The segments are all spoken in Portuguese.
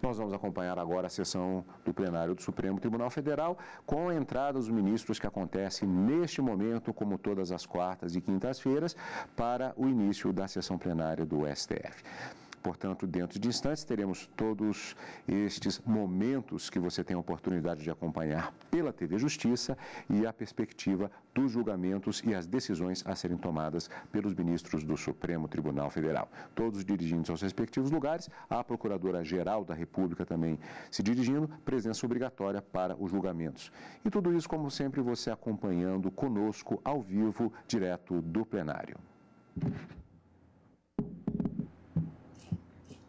Nós vamos acompanhar agora a sessão do plenário do Supremo Tribunal Federal com a entrada dos ministros que acontece neste momento, como todas as quartas e quintas-feiras, para o início da sessão plenária do STF. Portanto, dentro de instantes, teremos todos estes momentos que você tem a oportunidade de acompanhar pela TV Justiça e a perspectiva dos julgamentos e as decisões a serem tomadas pelos ministros do Supremo Tribunal Federal. Todos dirigindo aos respectivos lugares, a Procuradora-Geral da República também se dirigindo, presença obrigatória para os julgamentos. E tudo isso, como sempre, você acompanhando conosco ao vivo, direto do plenário.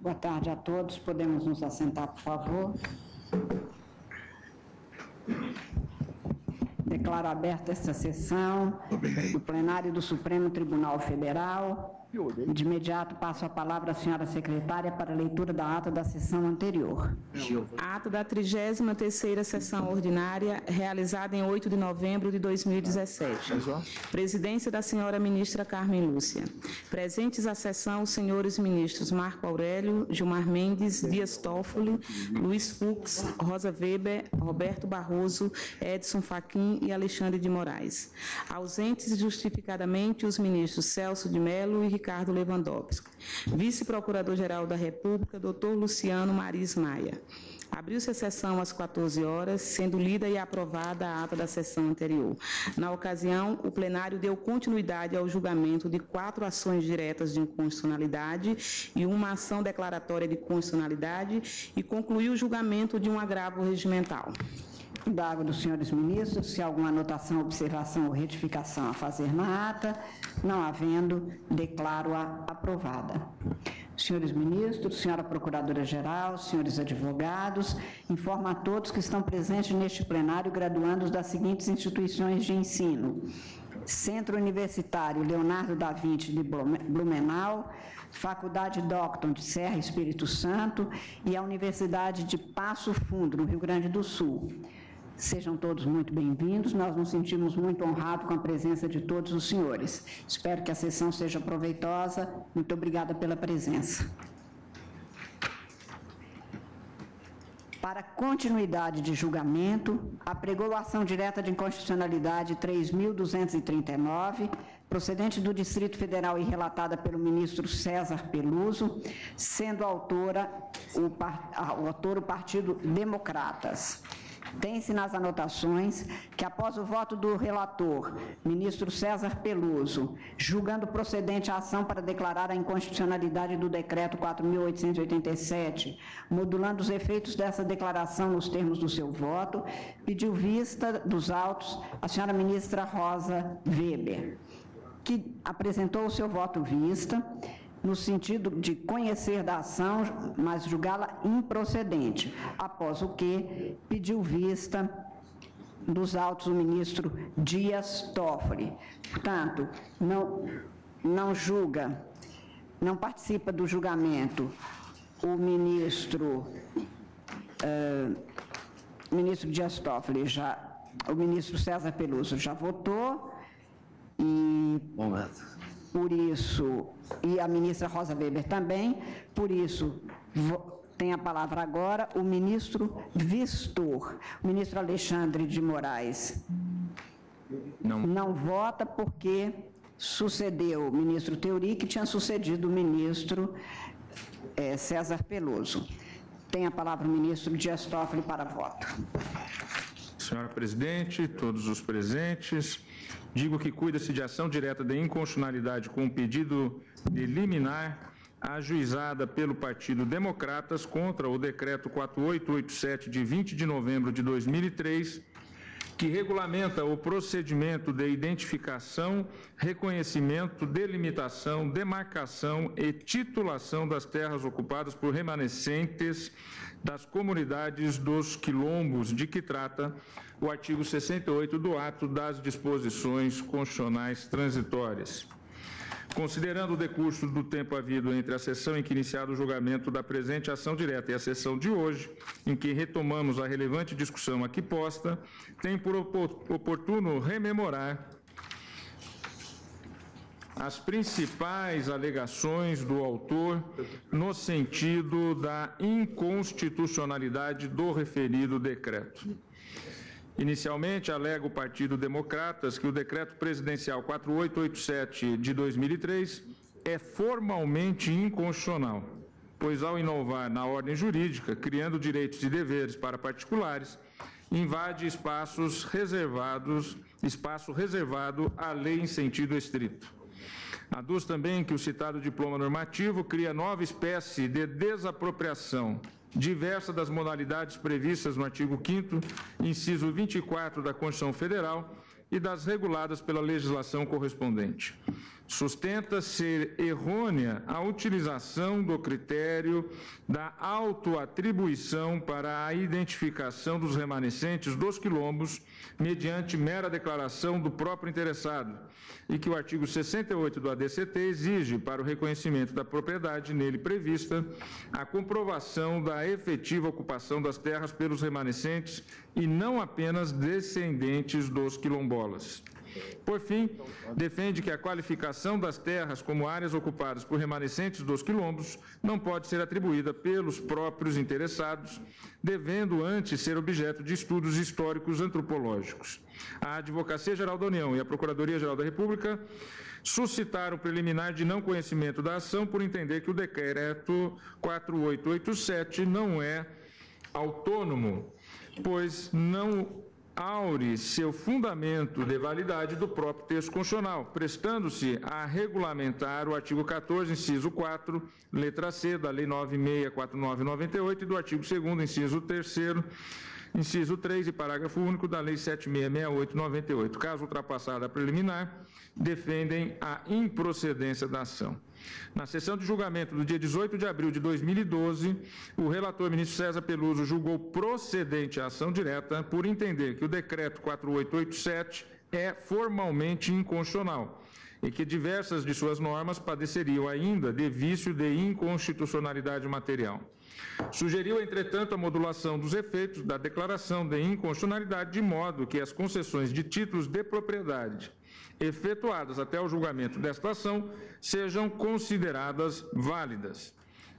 Boa tarde a todos. Podemos nos assentar, por favor. Declaro aberta esta sessão do plenário do Supremo Tribunal Federal. De imediato, passo a palavra à senhora secretária para a leitura da ata da sessão anterior. Ata da 33ª sessão ordinária, realizada em 8 de novembro de 2017. Presidência da senhora ministra Carmen Lúcia. Presentes à sessão os senhores ministros Marco Aurélio, Gilmar Mendes, Dias Toffoli, Luiz Fux, Rosa Weber, Roberto Barroso, Edson Fachin e Alexandre de Moraes. Ausentes justificadamente os ministros Celso de Mello e Ricardo Lewandowski. Vice-Procurador-Geral da República, Dr. Luciano Maris Maia. Abriu-se a sessão às 14 horas, sendo lida e aprovada a ata da sessão anterior. Na ocasião, o plenário deu continuidade ao julgamento de 4 ações diretas de inconstitucionalidade e uma ação declaratória de constitucionalidade e concluiu o julgamento de um agravo regimental. Indago dos senhores ministros se há alguma anotação, observação ou retificação a fazer na ata. Não havendo, declaro-a aprovada. Senhores ministros, senhora Procuradora-Geral, senhores advogados, informo a todos que estão presentes neste plenário graduandos das seguintes instituições de ensino: Centro Universitário Leonardo da Vinci de Blumenau, Faculdade Docton de Serra Espírito Santo e a Universidade de Passo Fundo, no Rio Grande do Sul. Sejam todos muito bem-vindos. Nós nos sentimos muito honrados com a presença de todos os senhores. Espero que a sessão seja proveitosa. Muito obrigada pela presença. Para continuidade de julgamento, apregou a ação direta de inconstitucionalidade 3.239, procedente do Distrito Federal e relatada pelo ministro César Peluso, sendo autor o Partido Democratas. Tem-se nas anotações que, após o voto do relator, ministro César Peluso, julgando procedente a ação para declarar a inconstitucionalidade do decreto 4.887, modulando os efeitos dessa declaração nos termos do seu voto, pediu vista dos autos a senhora ministra Rosa Weber, que apresentou o seu voto vista, no sentido de conhecer da ação, mas julgá-la improcedente, após o que pediu vista dos autos o ministro Dias Toffoli. Portanto, não julga, não participa do julgamento o ministro Dias Toffoli, o ministro César Peluso já votou e... Por isso, e a ministra Rosa Weber também, por isso, tem a palavra agora o ministro Vistor. O ministro Alexandre de Moraes não vota porque sucedeu o ministro Teori, que tinha sucedido o ministro César Peluso. Tem a palavra o ministro Dias Toffoli para voto. Senhora Presidente, todos os presentes, digo que cuida-se de ação direta de inconstitucionalidade com o pedido de liminar ajuizada pelo Partido Democratas contra o Decreto 4887, de 20 de novembro de 2003, que regulamenta o procedimento de identificação, reconhecimento, delimitação, demarcação e titulação das terras ocupadas por remanescentes das comunidades dos quilombos, de que trata o artigo 68 do ato das disposições constitucionais transitórias. Considerando o decurso do tempo havido entre a sessão em que iniciado o julgamento da presente ação direta e a sessão de hoje, em que retomamos a relevante discussão aqui posta, tem por oportuno rememorar as principais alegações do autor no sentido da inconstitucionalidade do referido decreto. Inicialmente, alega o Partido Democratas que o Decreto Presidencial 4887 de 2003 é formalmente inconstitucional, pois ao inovar na ordem jurídica, criando direitos e deveres para particulares, invade espaço reservado à lei em sentido estrito. Aduz também que o citado diploma normativo cria nova espécie de desapropriação diversa das modalidades previstas no artigo 5º, inciso 24 da Constituição Federal e das reguladas pela legislação correspondente. Sustenta ser errônea a utilização do critério da autoatribuição para a identificação dos remanescentes dos quilombos mediante mera declaração do próprio interessado e que o artigo 68 do ADCT exige para o reconhecimento da propriedade nele prevista a comprovação da efetiva ocupação das terras pelos remanescentes e não apenas descendentes dos quilombolas. Por fim, defende que a qualificação das terras como áreas ocupadas por remanescentes dos quilombos não pode ser atribuída pelos próprios interessados, devendo antes ser objeto de estudos históricos antropológicos. A Advocacia Geral da União e a Procuradoria-Geral da República suscitaram preliminar de não conhecimento da ação por entender que o Decreto 4887 não é autônomo, pois não aure seu fundamento de validade do próprio texto constitucional, prestando-se a regulamentar o artigo 14, inciso 4, letra C, da Lei 9649/98 e do artigo 2º, inciso 3º, inciso 3 e parágrafo único da Lei 7668/98. Caso ultrapassada a preliminar, defendem a improcedência da ação. Na sessão de julgamento do dia 18 de abril de 2012, o relator ministro César Peluso julgou procedente a ação direta por entender que o decreto 4887 é formalmente inconstitucional e que diversas de suas normas padeceriam ainda de vício de inconstitucionalidade material. Sugeriu, entretanto, a modulação dos efeitos da declaração de inconstitucionalidade de modo que as concessões de títulos de propriedade efetuadas até o julgamento desta ação sejam consideradas válidas.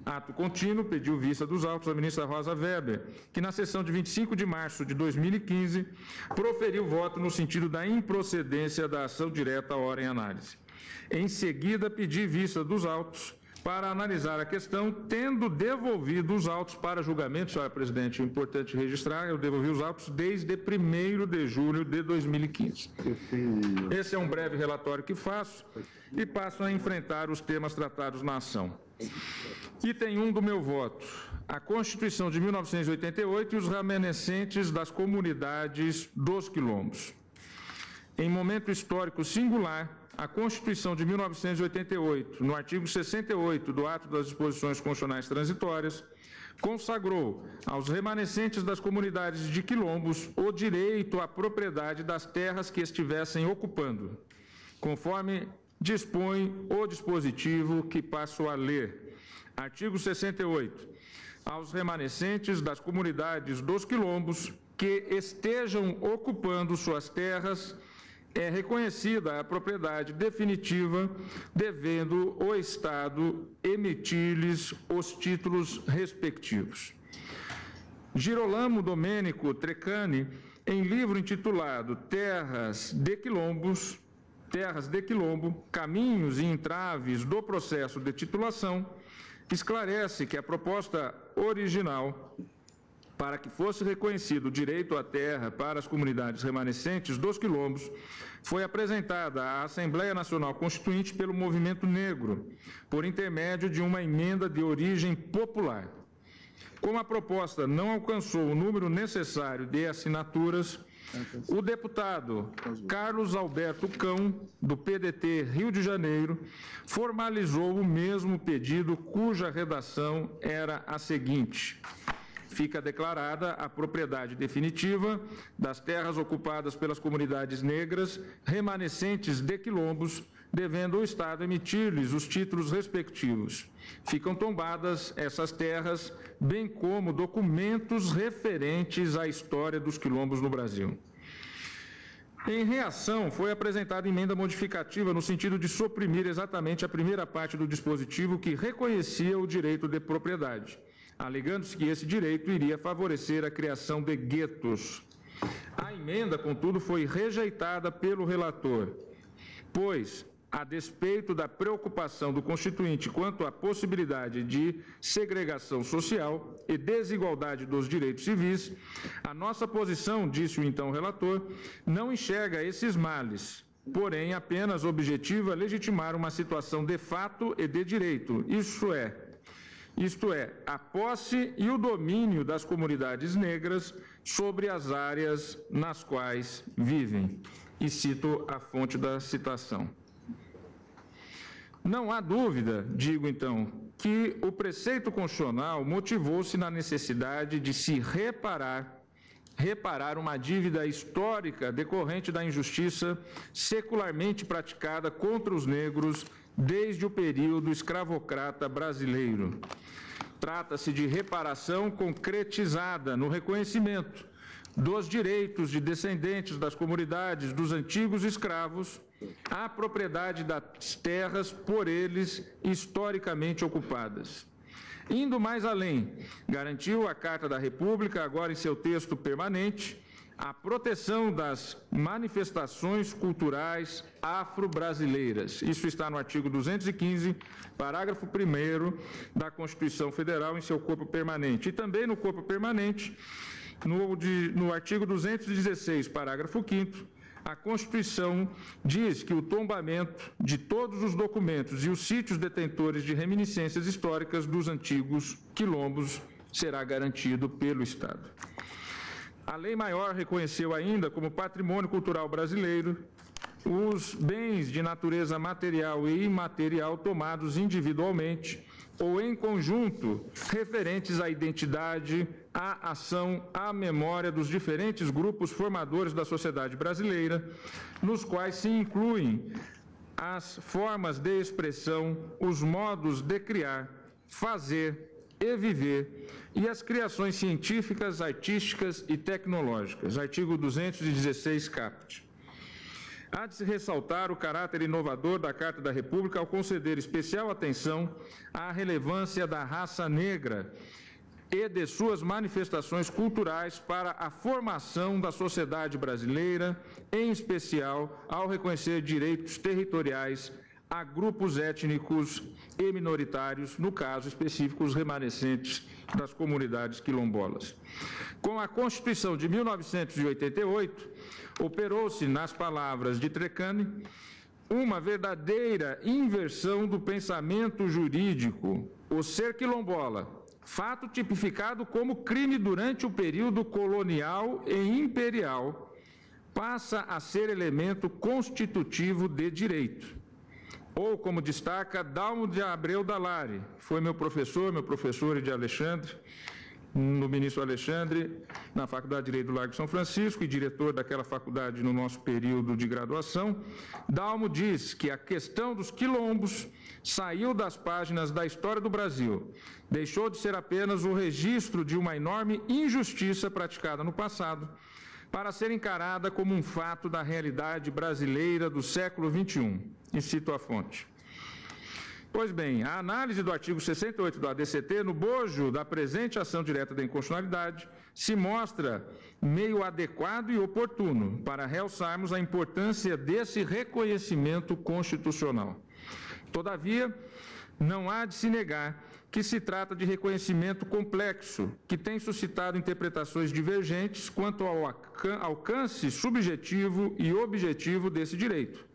Ato contínuo, pediu vista dos autos a ministra Rosa Weber, que na sessão de 25 de março de 2015 proferiu voto no sentido da improcedência da ação direta à hora em análise. Em seguida, pedi vista dos autos para analisar a questão, tendo devolvido os autos para julgamento. Senhora Presidente, é importante registrar, eu devolvi os autos desde 1º de julho de 2015. Esse é um breve relatório que faço e passo a enfrentar os temas tratados na ação. Item 1 do meu voto: a Constituição de 1988 e os remanescentes das comunidades dos quilombos. Em momento histórico singular, a Constituição de 1988, no artigo 68 do Ato das Disposições Constitucionais Transitórias, consagrou aos remanescentes das comunidades de quilombos o direito à propriedade das terras que estivessem ocupando, conforme dispõe o dispositivo que passo a ler. Artigo 68. Aos remanescentes das comunidades dos quilombos que estejam ocupando suas terras é reconhecida a propriedade definitiva, devendo o Estado emitir-lhes os títulos respectivos. Girolamo Domênico Treccani, em livro intitulado Terras de Quilombo, Caminhos e Entraves do Processo de Titulação, esclarece que a proposta original para que fosse reconhecido o direito à terra para as comunidades remanescentes dos quilombos, foi apresentada à Assembleia Nacional Constituinte pelo Movimento Negro, por intermédio de uma emenda de origem popular. Como a proposta não alcançou o número necessário de assinaturas, o deputado Carlos Alberto Cão, do PDT Rio de Janeiro, formalizou o mesmo pedido, cuja redação era a seguinte: fica declarada a propriedade definitiva das terras ocupadas pelas comunidades negras remanescentes de quilombos, devendo o Estado emitir-lhes os títulos respectivos. Ficam tombadas essas terras, bem como documentos referentes à história dos quilombos no Brasil. Em reação, foi apresentada emenda modificativa no sentido de suprimir exatamente a primeira parte do dispositivo que reconhecia o direito de propriedade, alegando-se que esse direito iria favorecer a criação de guetos. A emenda, contudo, foi rejeitada pelo relator, pois, a despeito da preocupação do Constituinte quanto à possibilidade de segregação social e desigualdade dos direitos civis, a nossa posição, disse o então relator, não enxerga esses males, porém apenas objetiva legitimar uma situação de fato e de direito, isto é, a posse e o domínio das comunidades negras sobre as áreas nas quais vivem. E cito a fonte da citação. Não há dúvida, digo então, que o preceito constitucional motivou-se na necessidade de se reparar uma dívida histórica decorrente da injustiça secularmente praticada contra os negros desde o período escravocrata brasileiro. Trata-se de reparação concretizada no reconhecimento dos direitos de descendentes das comunidades dos antigos escravos à propriedade das terras por eles historicamente ocupadas. Indo mais além, garantiu a Carta da República, agora em seu texto permanente, a proteção das manifestações culturais afro-brasileiras. Isso está no artigo 215, parágrafo 1º da Constituição Federal, em seu corpo permanente. E também no corpo permanente, no artigo 216, parágrafo 5º, a Constituição diz que o tombamento de todos os documentos e os sítios detentores de reminiscências históricas dos antigos quilombos será garantido pelo Estado. A Lei Maior reconheceu ainda como patrimônio cultural brasileiro os bens de natureza material e imaterial tomados individualmente ou em conjunto, referentes à identidade, à ação, à memória dos diferentes grupos formadores da sociedade brasileira, nos quais se incluem as formas de expressão, os modos de criar, fazer e viver, e as criações científicas, artísticas e tecnológicas. Artigo 216, caput. Há de se ressaltar o caráter inovador da Carta da República ao conceder especial atenção à relevância da raça negra e de suas manifestações culturais para a formação da sociedade brasileira, em especial ao reconhecer direitos territoriais a grupos étnicos e minoritários, no caso específico, os remanescentes das comunidades quilombolas. Com a Constituição de 1988, operou-se, nas palavras de Treccani, uma verdadeira inversão do pensamento jurídico. O ser quilombola, fato tipificado como crime durante o período colonial e imperial, passa a ser elemento constitutivo de direito. Ou, como destaca Dalmo de Abreu Dallari, foi meu professor e de Alexandre, no ministro Alexandre, na Faculdade de Direito do Largo São Francisco e diretor daquela faculdade no nosso período de graduação. Dalmo diz que a questão dos quilombos saiu das páginas da história do Brasil, deixou de ser apenas o registro de uma enorme injustiça praticada no passado, para ser encarada como um fato da realidade brasileira do século XXI. E cito a fonte. Pois bem, a análise do artigo 68 do ADCT, no bojo da presente ação direta da inconstitucionalidade, se mostra meio adequado e oportuno para realçarmos a importância desse reconhecimento constitucional. Todavia, não há de se negar que se trata de reconhecimento complexo, que tem suscitado interpretações divergentes quanto ao alcance subjetivo e objetivo desse direito,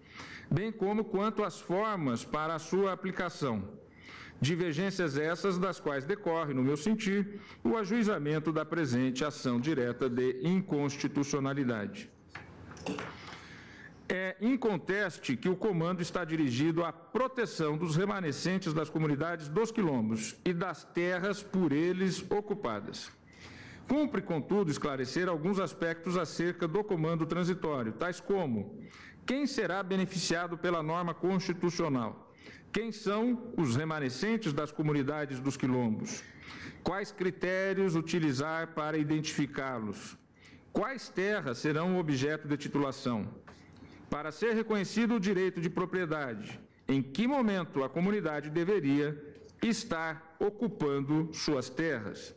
bem como quanto às formas para a sua aplicação. Divergências essas das quais decorre, no meu sentir, o ajuizamento da presente ação direta de inconstitucionalidade. É inconteste que o comando está dirigido à proteção dos remanescentes das comunidades dos quilombos e das terras por eles ocupadas. Cumpre, contudo, esclarecer alguns aspectos acerca do comando transitório, tais como: quem será beneficiado pela norma constitucional? Quem são os remanescentes das comunidades dos quilombos? Quais critérios utilizar para identificá-los? quais terras serão objeto de titulação? Para ser reconhecido o direito de propriedade, em que momento a comunidade deveria estar ocupando suas terras?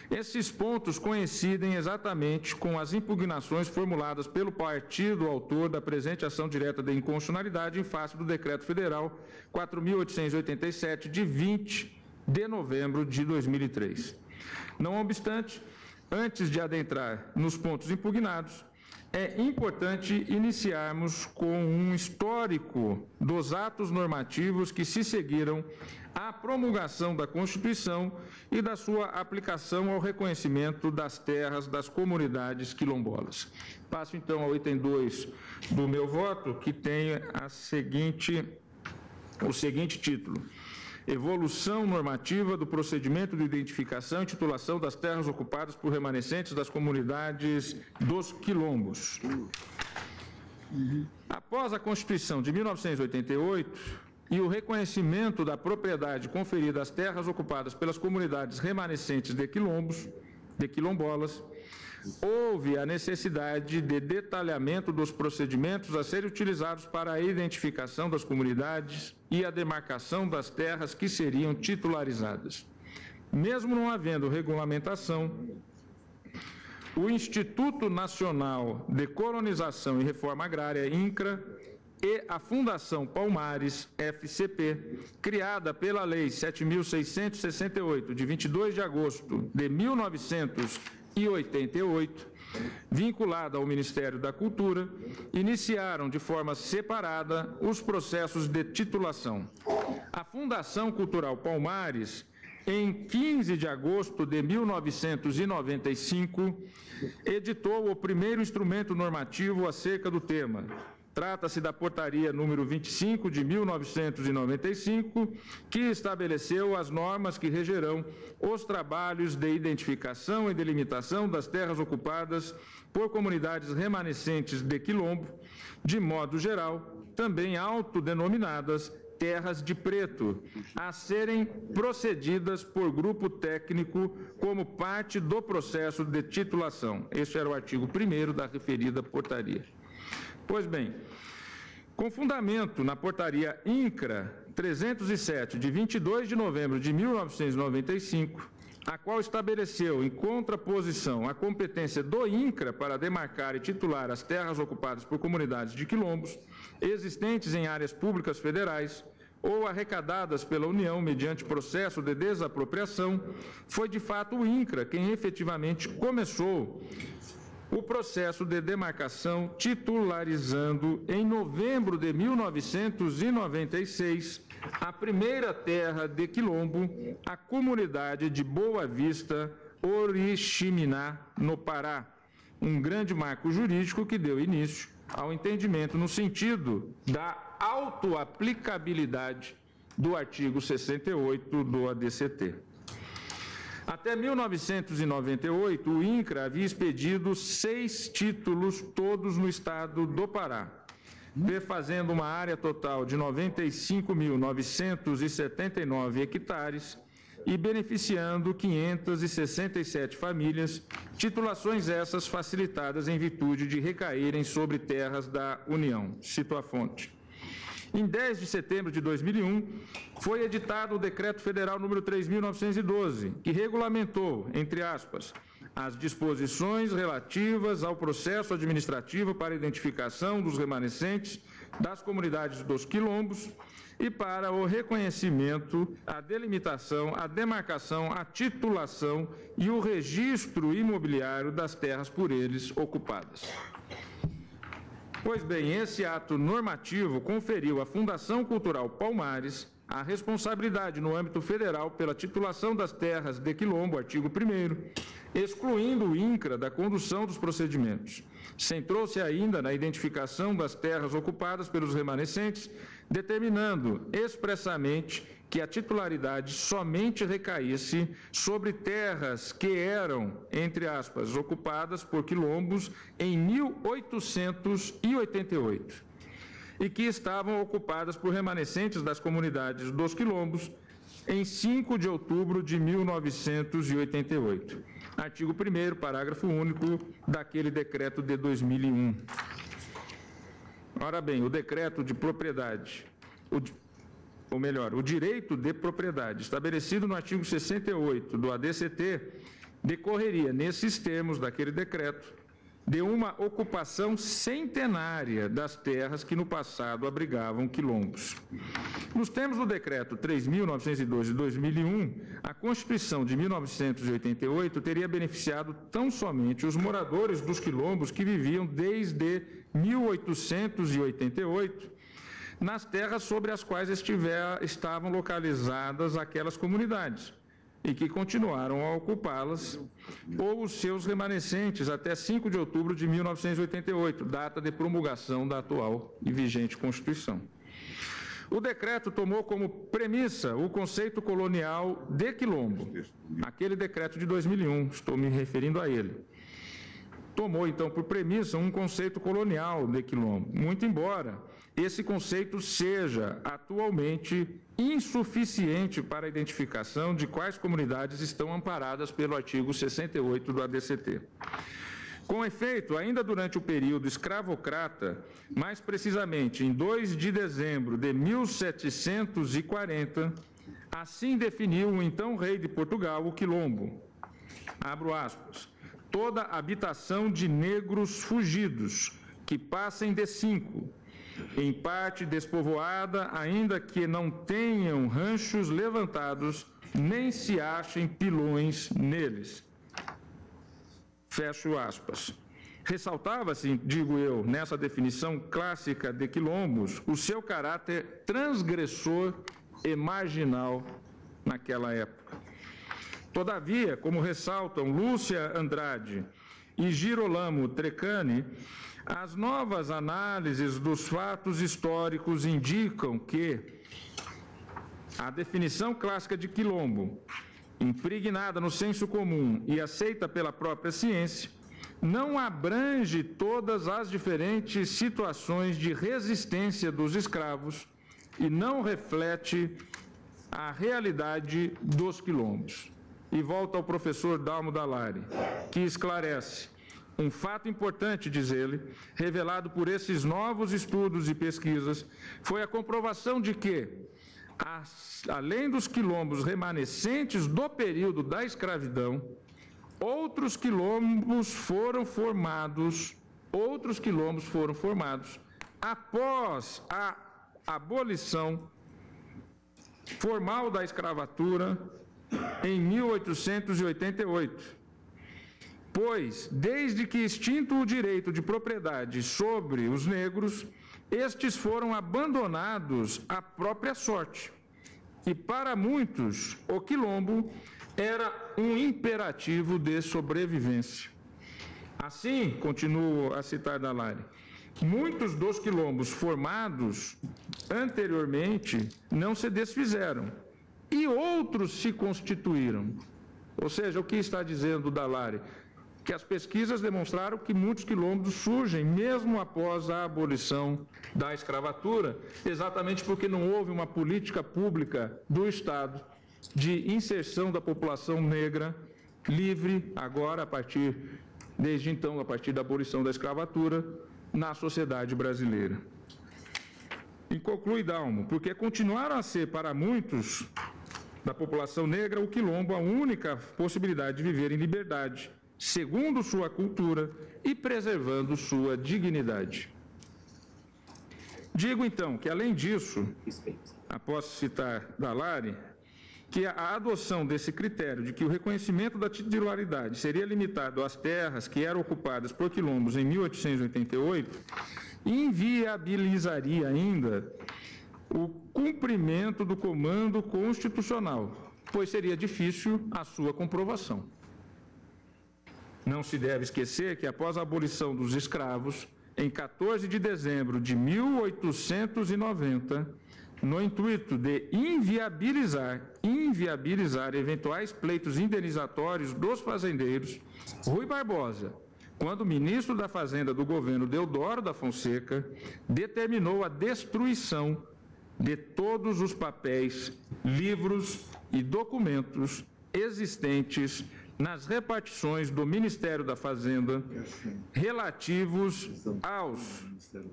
Esses pontos coincidem exatamente com as impugnações formuladas pelo partido autor da presente ação direta de inconstitucionalidade em face do Decreto Federal 4.887, de 20 de novembro de 2003. Não obstante, antes de adentrar nos pontos impugnados, é importante iniciarmos com um histórico dos atos normativos que se seguiram à promulgação da Constituição e da sua aplicação ao reconhecimento das terras das comunidades quilombolas. Passo, então, ao item 2 do meu voto, que tem o seguinte título: Evolução normativa do procedimento de identificação e titulação das terras ocupadas por remanescentes das comunidades dos quilombos. Após a Constituição de 1988 e o reconhecimento da propriedade conferida às terras ocupadas pelas comunidades remanescentes de quilombolas, houve a necessidade de detalhamento dos procedimentos a serem utilizados para a identificação das comunidades e a demarcação das terras que seriam titularizadas. Mesmo não havendo regulamentação, o Instituto Nacional de Colonização e Reforma Agrária, INCRA, e a Fundação Palmares, FCP, criada pela Lei 7.668, de 22 de agosto de 1988, vinculada ao Ministério da Cultura, iniciaram de forma separada os processos de titulação. A Fundação Cultural Palmares, em 15 de agosto de 1995, editou o primeiro instrumento normativo acerca do tema. Trata-se da Portaria número 25 de 1995, que estabeleceu as normas que regerão os trabalhos de identificação e delimitação das terras ocupadas por comunidades remanescentes de quilombo, de modo geral, também autodenominadas terras de preto, a serem procedidas por grupo técnico como parte do processo de titulação. Este era o artigo 1º da referida portaria. Pois bem, com fundamento na portaria INCRA 307, de 22 de novembro de 1995, a qual estabeleceu, em contraposição, a competência do INCRA para demarcar e titular as terras ocupadas por comunidades de quilombos existentes em áreas públicas federais ou arrecadadas pela União mediante processo de desapropriação, foi de fato o INCRA quem efetivamente começou o processo de demarcação, titularizando em novembro de 1996 a primeira terra de quilombo, a comunidade de Boa Vista, Oriximiná, no Pará, um grande marco jurídico que deu início ao entendimento no sentido da autoaplicabilidade do artigo 68 do ADCT. Até 1998, o INCRA havia expedido 6 títulos, todos no estado do Pará, perfazendo uma área total de 95.979 hectares e beneficiando 567 famílias, titulações essas facilitadas em virtude de recaírem sobre terras da União. Cito a fonte. Em 10 de setembro de 2001, foi editado o Decreto Federal número 3.912, que regulamentou, entre aspas, as disposições relativas ao processo administrativo para identificação dos remanescentes das comunidades dos quilombos e para o reconhecimento, a delimitação, a demarcação, a titulação e o registro imobiliário das terras por eles ocupadas. Pois bem, esse ato normativo conferiu à Fundação Cultural Palmares a responsabilidade no âmbito federal pela titulação das terras de quilombo, artigo 1º, excluindo o INCRA da condução dos procedimentos. Centrou-se ainda na identificação das terras ocupadas pelos remanescentes, determinando expressamente que a titularidade somente recaísse sobre terras que eram, entre aspas, ocupadas por quilombos em 1888 e que estavam ocupadas por remanescentes das comunidades dos quilombos em 5 de outubro de 1988. artigo 1º, parágrafo único daquele decreto de 2001. Ora bem, o decreto de propriedade, o direito de propriedade, estabelecido no artigo 68 do ADCT, decorreria, nesses termos daquele decreto, de uma ocupação centenária das terras que no passado abrigavam quilombos. Nos termos do decreto 3.902 de 2001, a Constituição de 1988 teria beneficiado tão somente os moradores dos quilombos que viviam desde 1888 nas terras sobre as quais estavam localizadas aquelas comunidades e que continuaram a ocupá-las, ou os seus remanescentes até 5 de outubro de 1988, data de promulgação da atual e vigente Constituição. O decreto tomou como premissa o conceito colonial de quilombo, aquele decreto de 2001, estou me referindo a ele. Tomou, então, por premissa um conceito colonial de quilombo, muito embora esse conceito seja atualmente insuficiente para a identificação de quais comunidades estão amparadas pelo artigo 68 do ADCT. Com efeito, ainda durante o período escravocrata, mais precisamente em 2 de dezembro de 1740, assim definiu o então rei de Portugal o quilombo, abro aspas, toda habitação de negros fugidos, que passem de 5, em parte despovoada, ainda que não tenham ranchos levantados, nem se achem pilões neles. Fecho aspas. Ressaltava-se, digo eu, nessa definição clássica de quilombos, o seu caráter transgressor e marginal naquela época. Todavia, como ressaltam Lúcia Andrade e Girolamo Treccani, as novas análises dos fatos históricos indicam que a definição clássica de quilombo, impregnada no senso comum e aceita pela própria ciência, não abrange todas as diferentes situações de resistência dos escravos e não reflete a realidade dos quilombos. E volta ao professor Dalmo Dallari, que esclarece um fato importante, diz ele, revelado por esses novos estudos e pesquisas, foi a comprovação de que, além dos quilombos remanescentes do período da escravidão, outros quilombos foram formados após a abolição formal da escravatura em 1888. Pois, desde que extinto o direito de propriedade sobre os negros, estes foram abandonados à própria sorte. E para muitos, o quilombo era um imperativo de sobrevivência. Assim, continuo a citar Dallari, muitos dos quilombos formados anteriormente não se desfizeram e outros se constituíram. Ou seja, o que está dizendo Dallari? Que as pesquisas demonstraram que muitos quilombos surgem mesmo após a abolição da escravatura, exatamente porque não houve uma política pública do Estado de inserção da população negra livre, agora, desde então, a partir da abolição da escravatura, na sociedade brasileira. E conclui Dalmo, porque continuaram a ser, para muitos da população negra, o quilombo a única possibilidade de viver em liberdade, segundo sua cultura e preservando sua dignidade. Digo, então, que, além disso, após citar Dallari, que a adoção desse critério de que o reconhecimento da titularidade seria limitado às terras que eram ocupadas por quilombos em 1888, inviabilizaria ainda o cumprimento do comando constitucional, pois seria difícil a sua comprovação. Não se deve esquecer que, após a abolição dos escravos, em 14 de dezembro de 1890, no intuito de inviabilizar eventuais pleitos indenizatórios dos fazendeiros, Rui Barbosa, quando ministro da Fazenda do governo Deodoro da Fonseca, determinou a destruição de todos os papéis, livros e documentos existentes nas repartições do Ministério da Fazenda relativos aos,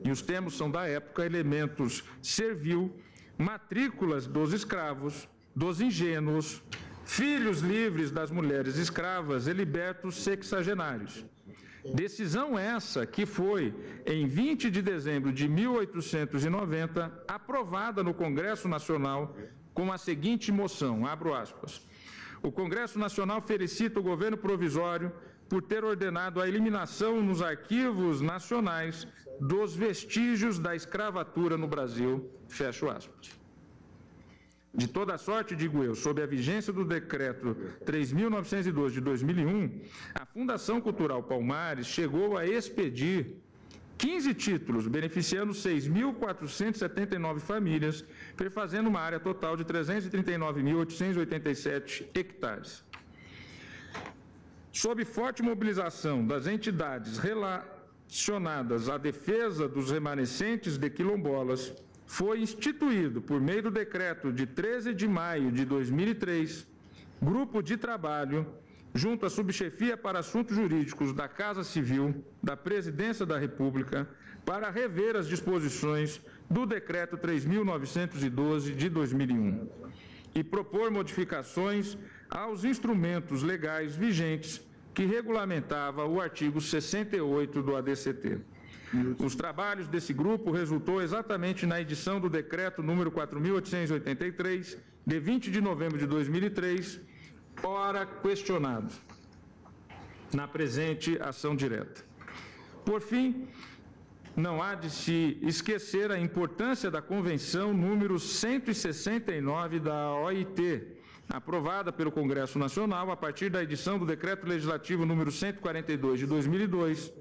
e os termos são da época, elementos servil, matrículas dos escravos, dos ingênuos, filhos livres das mulheres escravas e libertos sexagenários. Decisão essa que foi, em 20 de dezembro de 1890, aprovada no Congresso Nacional com a seguinte moção, abro aspas, o Congresso Nacional felicita o governo provisório por ter ordenado a eliminação nos arquivos nacionais dos vestígios da escravatura no Brasil, fecho aspas. De toda sorte, digo eu, sob a vigência do Decreto 3.912 de 2001, a Fundação Cultural Palmares chegou a expedir 15 títulos, beneficiando 6.479 famílias, perfazendo uma área total de 339.887 hectares. Sob forte mobilização das entidades relacionadas à defesa dos remanescentes de quilombolas, foi instituído, por meio do decreto de 13 de maio de 2003, grupo de trabalho junto à Subchefia para Assuntos Jurídicos da Casa Civil da Presidência da República para rever as disposições do Decreto 3.912 de 2001 e propor modificações aos instrumentos legais vigentes que regulamentava o artigo 68 do ADCT. Os trabalhos desse grupo resultou exatamente na edição do Decreto número 4.883, de 20 de novembro de 2003, ora questionado, na presente ação direta. Por fim, não há de se esquecer a importância da Convenção número 169 da OIT, aprovada pelo Congresso Nacional a partir da edição do Decreto Legislativo número 142 de 2002,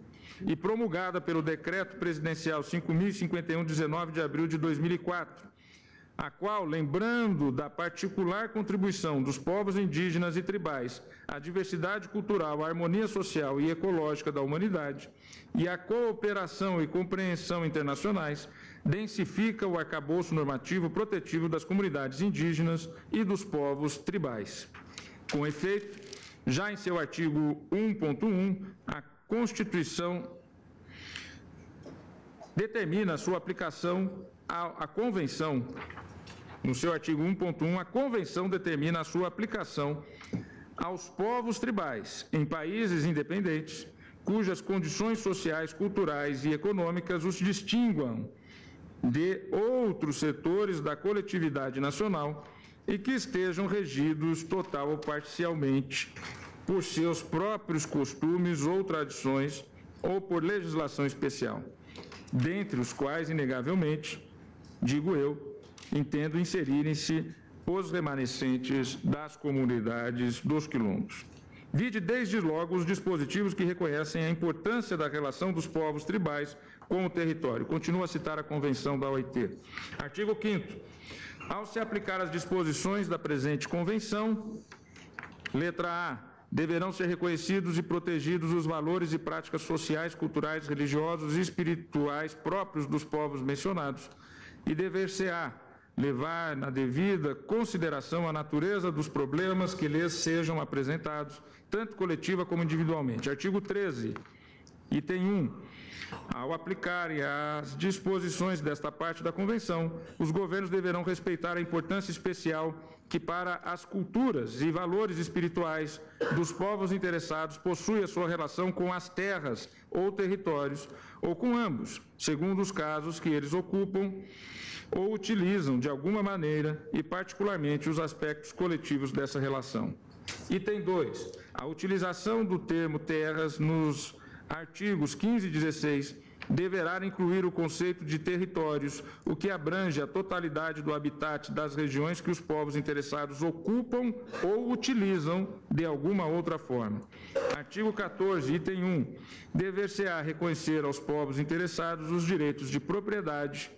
e promulgada pelo Decreto Presidencial 5.051, 19 de abril de 2004, a qual, lembrando da particular contribuição dos povos indígenas e tribais à diversidade cultural, à harmonia social e ecológica da humanidade e à cooperação e compreensão internacionais, densifica o arcabouço normativo protetivo das comunidades indígenas e dos povos tribais. Com efeito, já em seu artigo 1.1, a Constituição determina a sua aplicação à Convenção. No seu artigo 1.1, a Convenção determina a sua aplicação aos povos tribais em países independentes, cujas condições sociais, culturais e econômicas os distinguam de outros setores da coletividade nacional e que estejam regidos total ou parcialmente por seus próprios costumes ou tradições ou por legislação especial, dentre os quais, inegavelmente, digo eu, entendo inserirem-se os remanescentes das comunidades dos quilombos. Vide desde logo os dispositivos que reconhecem a importância da relação dos povos tribais com o território. Continuo a citar a Convenção da OIT. Artigo 5º. Ao se aplicar as disposições da presente Convenção, letra A, deverão ser reconhecidos e protegidos os valores e práticas sociais, culturais, religiosos e espirituais próprios dos povos mencionados e dever-se-á levar na devida consideração a natureza dos problemas que lhes sejam apresentados, tanto coletiva como individualmente. Artigo 13, item 1. Ao aplicarem as disposições desta parte da Convenção, os governos deverão respeitar a importância especial que para as culturas e valores espirituais dos povos interessados possui a sua relação com as terras ou territórios, ou com ambos, segundo os casos que eles ocupam ou utilizam de alguma maneira e particularmente os aspectos coletivos dessa relação. Item 2. A utilização do termo terras nos artigos 15 e 16 deverá incluir o conceito de territórios, o que abrange a totalidade do habitat das regiões que os povos interessados ocupam ou utilizam de alguma outra forma. Artigo 14, item 1. Dever-se-á reconhecer aos povos interessados os direitos de propriedade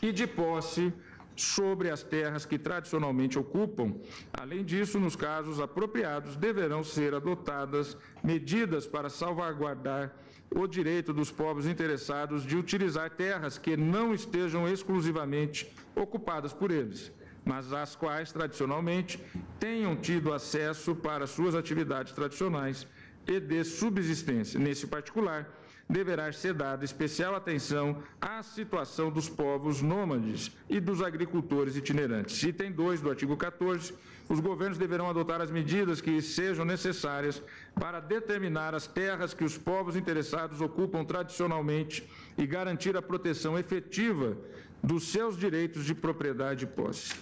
e de posse sobre as terras que tradicionalmente ocupam. Além disso, nos casos apropriados, deverão ser adotadas medidas para salvaguardar o direito dos povos interessados de utilizar terras que não estejam exclusivamente ocupadas por eles, mas às quais, tradicionalmente, tenham tido acesso para suas atividades tradicionais e de subsistência. Nesse particular, deverá ser dada especial atenção à situação dos povos nômades e dos agricultores itinerantes. Item 2 do artigo 14, os governos deverão adotar as medidas que sejam necessárias para determinar as terras que os povos interessados ocupam tradicionalmente e garantir a proteção efetiva dos seus direitos de propriedade e posse.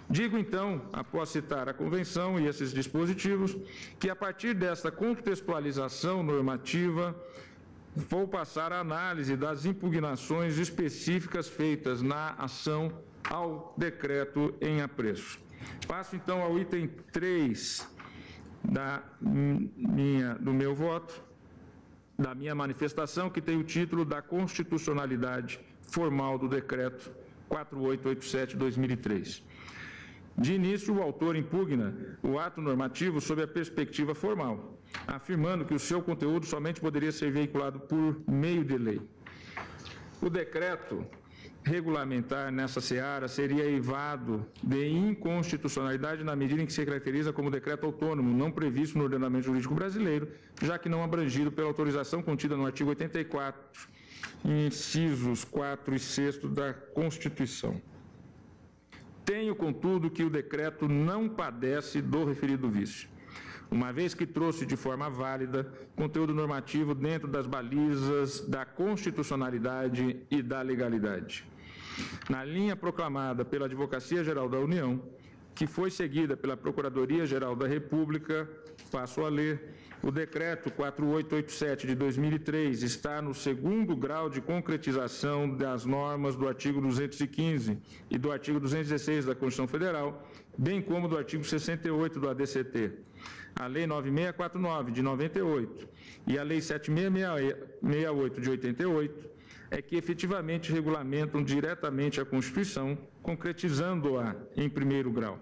Digo, então, após citar a Convenção e esses dispositivos, que a partir desta contextualização normativa, vou passar a análise das impugnações específicas feitas na ação ao decreto em apreço. Passo, então, ao item 3 do meu voto, da minha manifestação, que tem o título da constitucionalidade formal do decreto 4887/2003. De início, o autor impugna o ato normativo sob a perspectiva formal, afirmando que o seu conteúdo somente poderia ser veiculado por meio de lei. O decreto regulamentar nessa seara seria eivado de inconstitucionalidade na medida em que se caracteriza como decreto autônomo, não previsto no ordenamento jurídico brasileiro, já que não abrangido pela autorização contida no artigo 84, incisos 4 e 6 da Constituição. Tenho, contudo, que o decreto não padece do referido vício, uma vez que trouxe de forma válida conteúdo normativo dentro das balizas da constitucionalidade e da legalidade. Na linha proclamada pela Advocacia Geral da União, que foi seguida pela Procuradoria-Geral da República, passo a ler, o decreto 4887 de 2003 está no segundo grau de concretização das normas do artigo 215 e do artigo 216 da Constituição Federal, bem como do artigo 68 do ADCT. A Lei 9649 de 98 e a Lei 7668 de 88 é que efetivamente regulamentam diretamente a Constituição, concretizando-a em primeiro grau.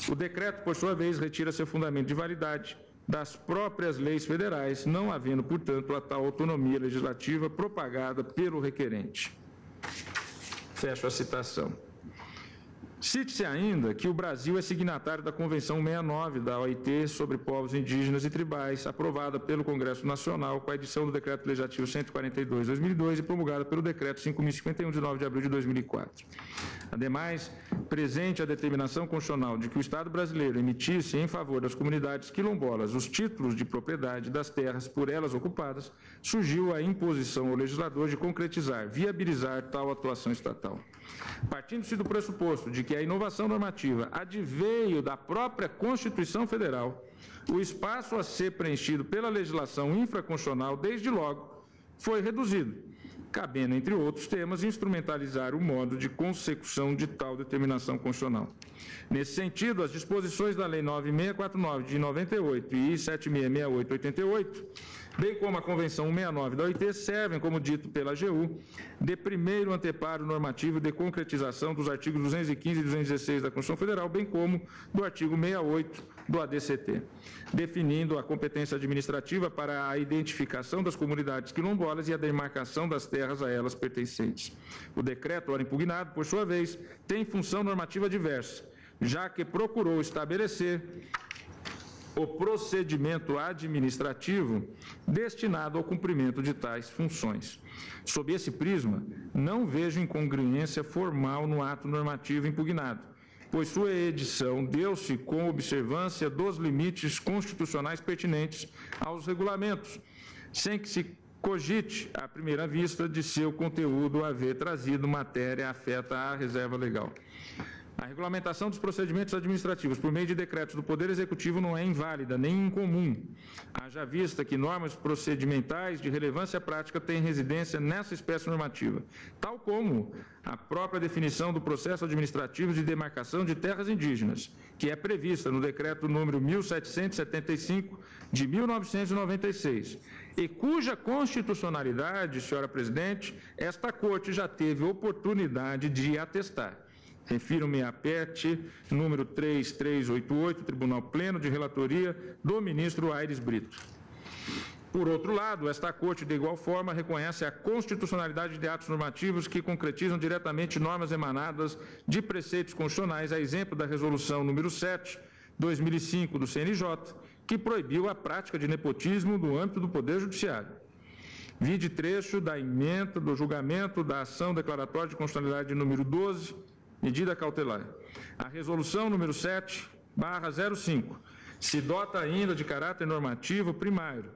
O decreto, por sua vez, retira seu fundamento de validade das próprias leis federais, não havendo, portanto, a tal autonomia legislativa propagada pelo requerente. Fecho a citação. Cite-se ainda que o Brasil é signatário da Convenção 69 da OIT sobre povos indígenas e tribais, aprovada pelo Congresso Nacional com a edição do Decreto Legislativo 142 de 2002 e promulgada pelo Decreto 5.051 de 9 de abril de 2004. Ademais, presente a determinação constitucional de que o Estado brasileiro emitisse em favor das comunidades quilombolas os títulos de propriedade das terras por elas ocupadas, surgiu a imposição ao legislador de concretizar, viabilizar tal atuação estatal. Partindo-se do pressuposto de que a inovação normativa adveio da própria Constituição Federal, o espaço a ser preenchido pela legislação infraconstitucional, desde logo, foi reduzido, cabendo, entre outros temas, instrumentalizar o modo de consecução de tal determinação constitucional. Nesse sentido, as disposições da Lei 9649 de 98 e 7668 de 88, bem como a Convenção 169 da OIT, servem, como dito pela AGU, de primeiro anteparo normativo de concretização dos artigos 215 e 216 da Constituição Federal, bem como do artigo 68 do ADCT, definindo a competência administrativa para a identificação das comunidades quilombolas e a demarcação das terras a elas pertencentes. O decreto, ora impugnado, por sua vez, tem função normativa diversa, já que procurou estabelecer o procedimento administrativo destinado ao cumprimento de tais funções. Sob esse prisma, não vejo incongruência formal no ato normativo impugnado, pois sua edição deu-se com observância dos limites constitucionais pertinentes aos regulamentos, sem que se cogite, à primeira vista, de seu conteúdo haver trazido matéria afeta à reserva legal. A regulamentação dos procedimentos administrativos por meio de decretos do Poder Executivo não é inválida nem incomum, haja vista que normas procedimentais de relevância prática têm residência nessa espécie normativa, tal como a própria definição do processo administrativo de demarcação de terras indígenas, que é prevista no decreto número 1775 de 1996, e cuja constitucionalidade, senhora presidente, esta Corte já teve oportunidade de atestar. Refiro-me à PET número 3388, Tribunal Pleno de Relatoria do ministro Aires Brito. Por outro lado, esta Corte, de igual forma, reconhece a constitucionalidade de atos normativos que concretizam diretamente normas emanadas de preceitos constitucionais, a exemplo da Resolução número 7, 2005, do CNJ, que proibiu a prática de nepotismo no âmbito do Poder Judiciário. Vide trecho da ementa do julgamento da ação declaratória de constitucionalidade número 12, medida cautelar. A Resolução número 7/05 se dota ainda de caráter normativo primário,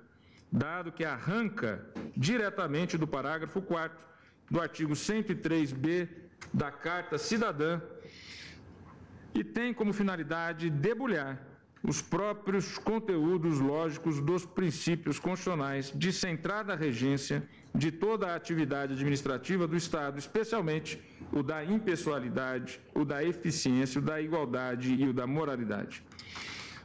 dado que arranca diretamente do parágrafo 4º do artigo 103b da Carta Cidadã e tem como finalidade debulhar os próprios conteúdos lógicos dos princípios constitucionais de centrada regência de toda a atividade administrativa do Estado, especialmente o da impessoalidade, o da eficiência, o da igualdade e o da moralidade.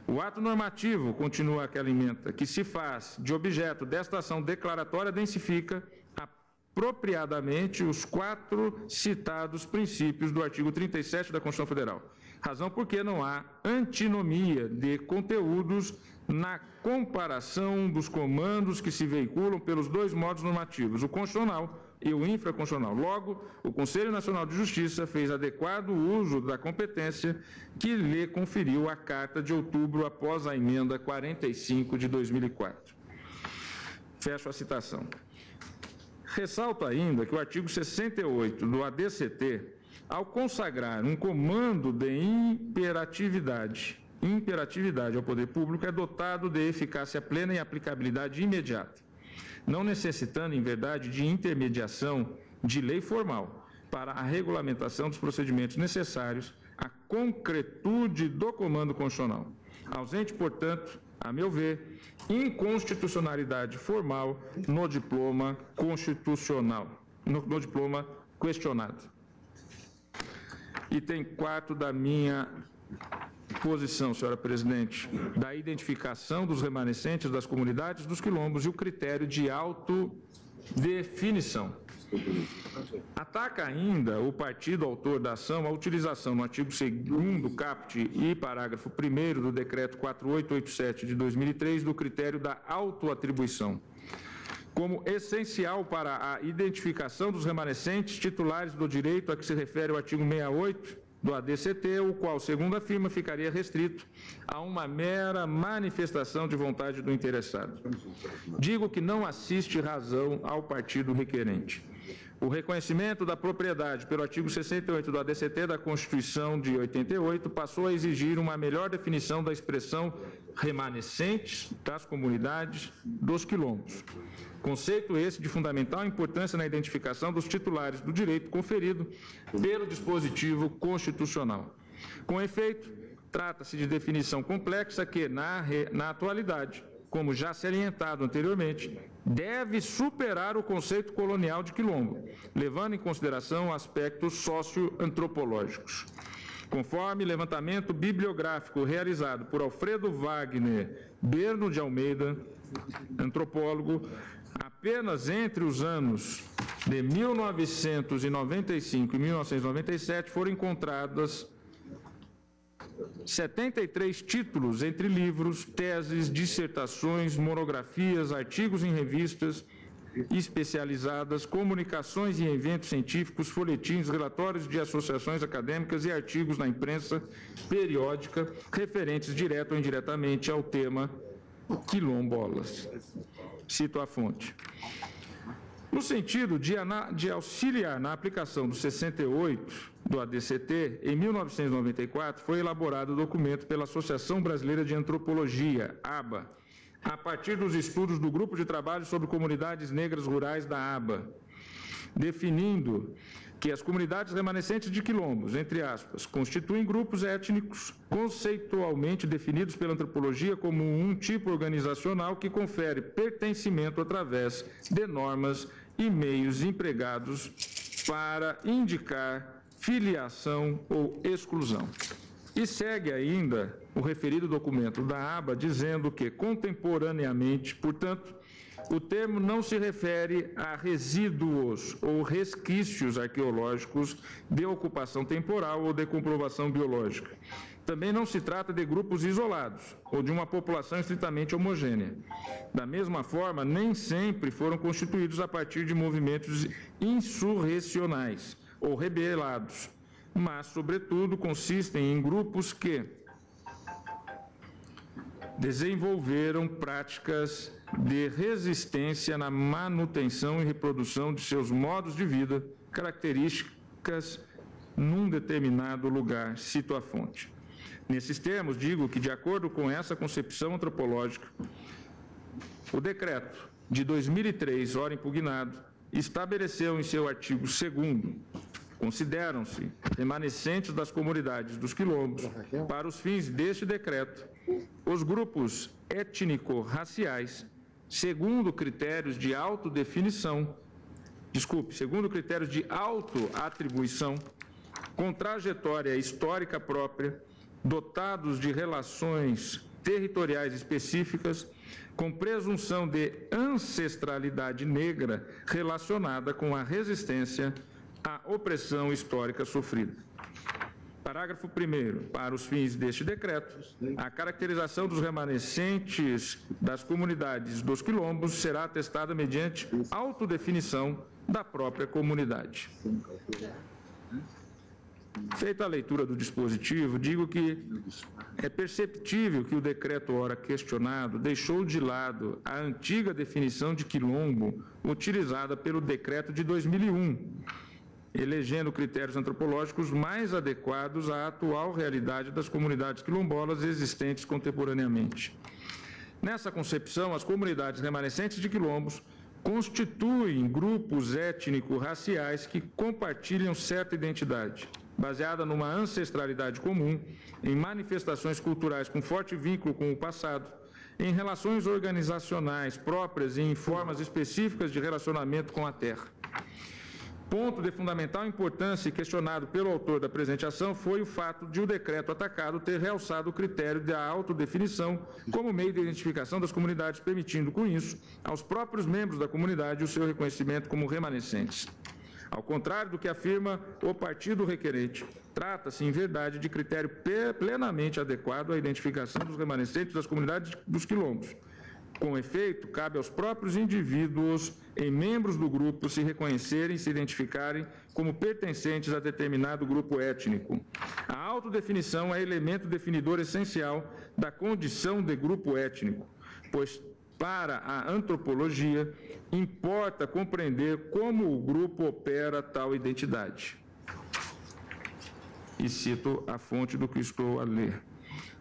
O ato normativo, continua aquela ementa, que se faz de objeto desta ação declaratória densifica apropriadamente os 4 citados princípios do artigo 37 da Constituição Federal. Razão porque não há antinomia de conteúdos na comparação dos comandos que se veiculam pelos 2 modos normativos, o constitucional e o infraconstitucional. Logo, o Conselho Nacional de Justiça fez adequado uso da competência que lhe conferiu a Carta de outubro após a emenda 45 de 2004. Fecho a citação. Ressalto ainda que o artigo 68 do ADCT, ao consagrar um comando de imperatividade ao poder público, é dotado de eficácia plena e aplicabilidade imediata, não necessitando, em verdade, de intermediação de lei formal para a regulamentação dos procedimentos necessários à concretude do comando constitucional. Ausente, portanto, a meu ver, inconstitucionalidade formal no diploma constitucional, no diploma questionado. Item 4 da minha posição, senhora presidente, da identificação dos remanescentes das comunidades dos quilombos e o critério de autodefinição. Ataca ainda o partido autor da ação a utilização no artigo 2º caput e parágrafo 1º do decreto 4887 de 2003 do critério da autoatribuição, como essencial para a identificação dos remanescentes titulares do direito a que se refere o artigo 68 do ADCT, o qual, segundo afirma, ficaria restrito a uma mera manifestação de vontade do interessado. Digo que não assiste razão ao partido requerente. O reconhecimento da propriedade pelo artigo 68 do ADCT da Constituição de 88 passou a exigir uma melhor definição da expressão remanescentes das comunidades dos quilombos. Conceito esse de fundamental importância na identificação dos titulares do direito conferido pelo dispositivo constitucional. Com efeito, trata-se de definição complexa que, na atualidade, como já salientado anteriormente, deve superar o conceito colonial de quilombo, levando em consideração aspectos socioantropológicos. Conforme levantamento bibliográfico realizado por Alfredo Wagner Berno de Almeida, antropólogo, apenas entre os anos de 1995 e 1997 foram encontradas 73 títulos entre livros, teses, dissertações, monografias, artigos em revistas especializadas, comunicações em eventos científicos, folhetins, relatórios de associações acadêmicas e artigos na imprensa periódica referentes direto ou indiretamente ao tema quilombolas. Cito a fonte. No sentido de auxiliar na aplicação do 68 do ADCT, em 1994 foi elaborado o documento pela Associação Brasileira de Antropologia, ABA, a partir dos estudos do Grupo de Trabalho sobre Comunidades Negras Rurais da ABA, definindo que as comunidades remanescentes de quilombos, entre aspas, constituem grupos étnicos conceitualmente definidos pela antropologia como um tipo organizacional que confere pertencimento através de normas e meios empregados para indicar filiação ou exclusão. E segue ainda o referido documento da ABA dizendo que, contemporaneamente, portanto, o termo não se refere a resíduos ou resquícios arqueológicos de ocupação temporal ou de comprovação biológica, Também não se trata de grupos isolados ou de uma população estritamente homogênea. Da mesma forma, nem sempre foram constituídos a partir de movimentos insurrecionais ou rebelados, mas, sobretudo, consistem em grupos que desenvolveram práticas de resistência na manutenção e reprodução de seus modos de vida, características num determinado lugar, cito a fonte. Nesses termos, digo que, de acordo com essa concepção antropológica, o decreto de 2003, ora impugnado, estabeleceu em seu artigo 2º, consideram-se remanescentes das comunidades dos quilombos, para os fins deste decreto, os grupos étnico-raciais, segundo critérios de autoatribuição, com trajetória histórica própria, dotados de relações territoriais específicas, com presunção de ancestralidade negra relacionada com a resistência à opressão histórica sofrida. Parágrafo 1º. Para os fins deste decreto, a caracterização dos remanescentes das comunidades dos quilombos será atestada mediante autodefinição da própria comunidade. Feita a leitura do dispositivo, digo que é perceptível que o decreto ora questionado deixou de lado a antiga definição de quilombo utilizada pelo decreto de 2001, elegendo critérios antropológicos mais adequados à atual realidade das comunidades quilombolas existentes contemporaneamente. Nessa concepção, as comunidades remanescentes de quilombos constituem grupos étnico-raciais que compartilham certa identidade, baseada numa ancestralidade comum, em manifestações culturais com forte vínculo com o passado, em relações organizacionais próprias e em formas específicas de relacionamento com a terra. Ponto de fundamental importância e questionado pelo autor da presente ação foi o fato de o decreto atacado ter realçado o critério da autodefinição como meio de identificação das comunidades, permitindo, com isso, aos próprios membros da comunidade o seu reconhecimento como remanescentes. Ao contrário do que afirma o partido requerente, trata-se, em verdade, de critério plenamente adequado à identificação dos remanescentes das comunidades dos quilombos. Com efeito, cabe aos próprios indivíduos e membros do grupo se reconhecerem e se identificarem como pertencentes a determinado grupo étnico. A autodefinição é elemento definidor essencial da condição de grupo étnico, pois, para a antropologia, importa compreender como o grupo opera tal identidade. E cito a fonte do que estou a ler.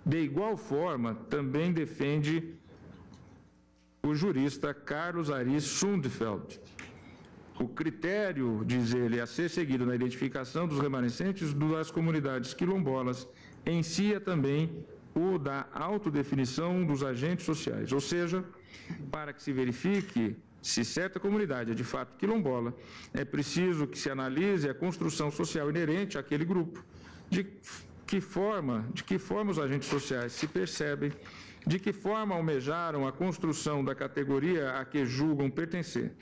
De igual forma, também defende o jurista Carlos Aris Sundfeld. O critério, diz ele, a ser seguido na identificação dos remanescentes das comunidades quilombolas em si é também o da autodefinição dos agentes sociais, ou seja, para que se verifique se certa comunidade é de fato quilombola, é preciso que se analise a construção social inerente àquele grupo, de que forma os agentes sociais se percebem, de que forma almejaram a construção da categoria a que julgam pertencer.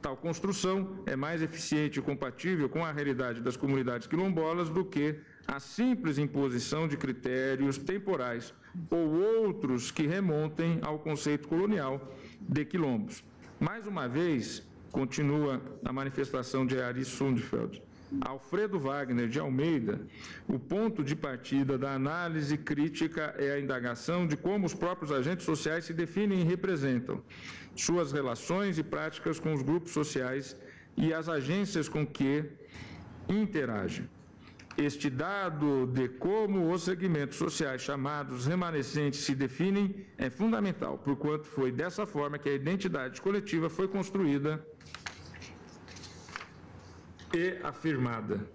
Tal construção é mais eficiente e compatível com a realidade das comunidades quilombolas do que a simples imposição de critérios temporais ou outros que remontem ao conceito colonial de quilombos. Mais uma vez, continua a manifestação de Aris Sundfeld, Alfredo Wagner de Almeida, o ponto de partida da análise crítica é a indagação de como os próprios agentes sociais se definem e representam, suas relações e práticas com os grupos sociais e as agências com que interagem. Este dado de como os segmentos sociais chamados remanescentes se definem é fundamental, porquanto foi dessa forma que a identidade coletiva foi construída e afirmada.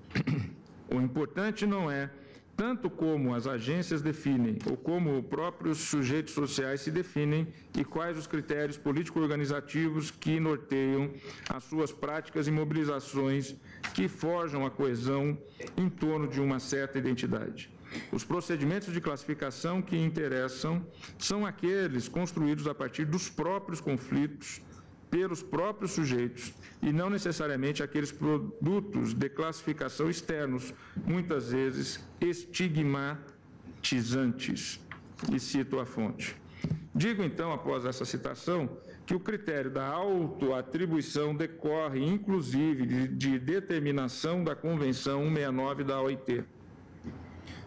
O importante não é tanto como as agências definem ou como os próprios sujeitos sociais se definem e quais os critérios político-organizativos que norteiam as suas práticas e mobilizações que forjam a coesão em torno de uma certa identidade. Os procedimentos de classificação que interessam são aqueles construídos a partir dos próprios conflitos pelos próprios sujeitos e não necessariamente aqueles produtos de classificação externos, muitas vezes simpatizantes. E cito a fonte. Digo, então, após essa citação, que o critério da autoatribuição decorre, inclusive, de determinação da Convenção 169 da OIT,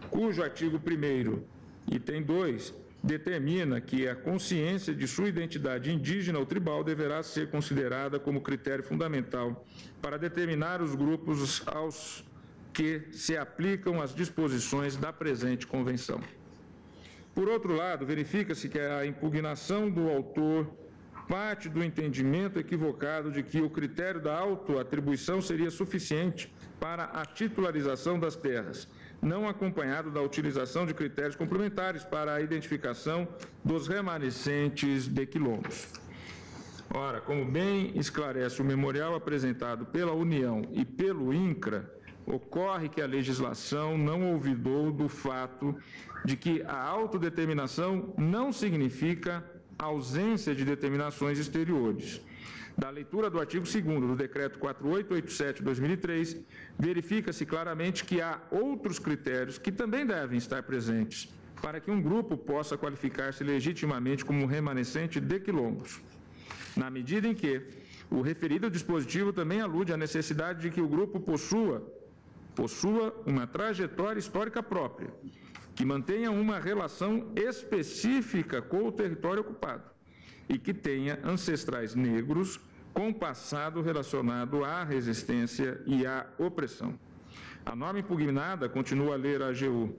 cujo artigo 1º, item 2, determina que a consciência de sua identidade indígena ou tribal deverá ser considerada como critério fundamental para determinar os grupos aos que se aplicam as disposições da presente Convenção. Por outro lado, verifica-se que a impugnação do autor parte do entendimento equivocado de que o critério da autoatribuição seria suficiente para a titularização das terras, não acompanhado da utilização de critérios complementares para a identificação dos remanescentes de quilombos. Ora, como bem esclarece o memorial apresentado pela União e pelo INCRA, ocorre que a legislação não olvidou do fato de que a autodeterminação não significa ausência de determinações exteriores. Da leitura do artigo 2º do Decreto 4887/2003, verifica-se claramente que há outros critérios que também devem estar presentes para que um grupo possa qualificar-se legitimamente como um remanescente de quilombos, na medida em que o referido dispositivo também alude à necessidade de que o grupo possua uma trajetória histórica própria, que mantenha uma relação específica com o território ocupado e que tenha ancestrais negros com passado relacionado à resistência e à opressão. A norma impugnada, continua a ler a AGU,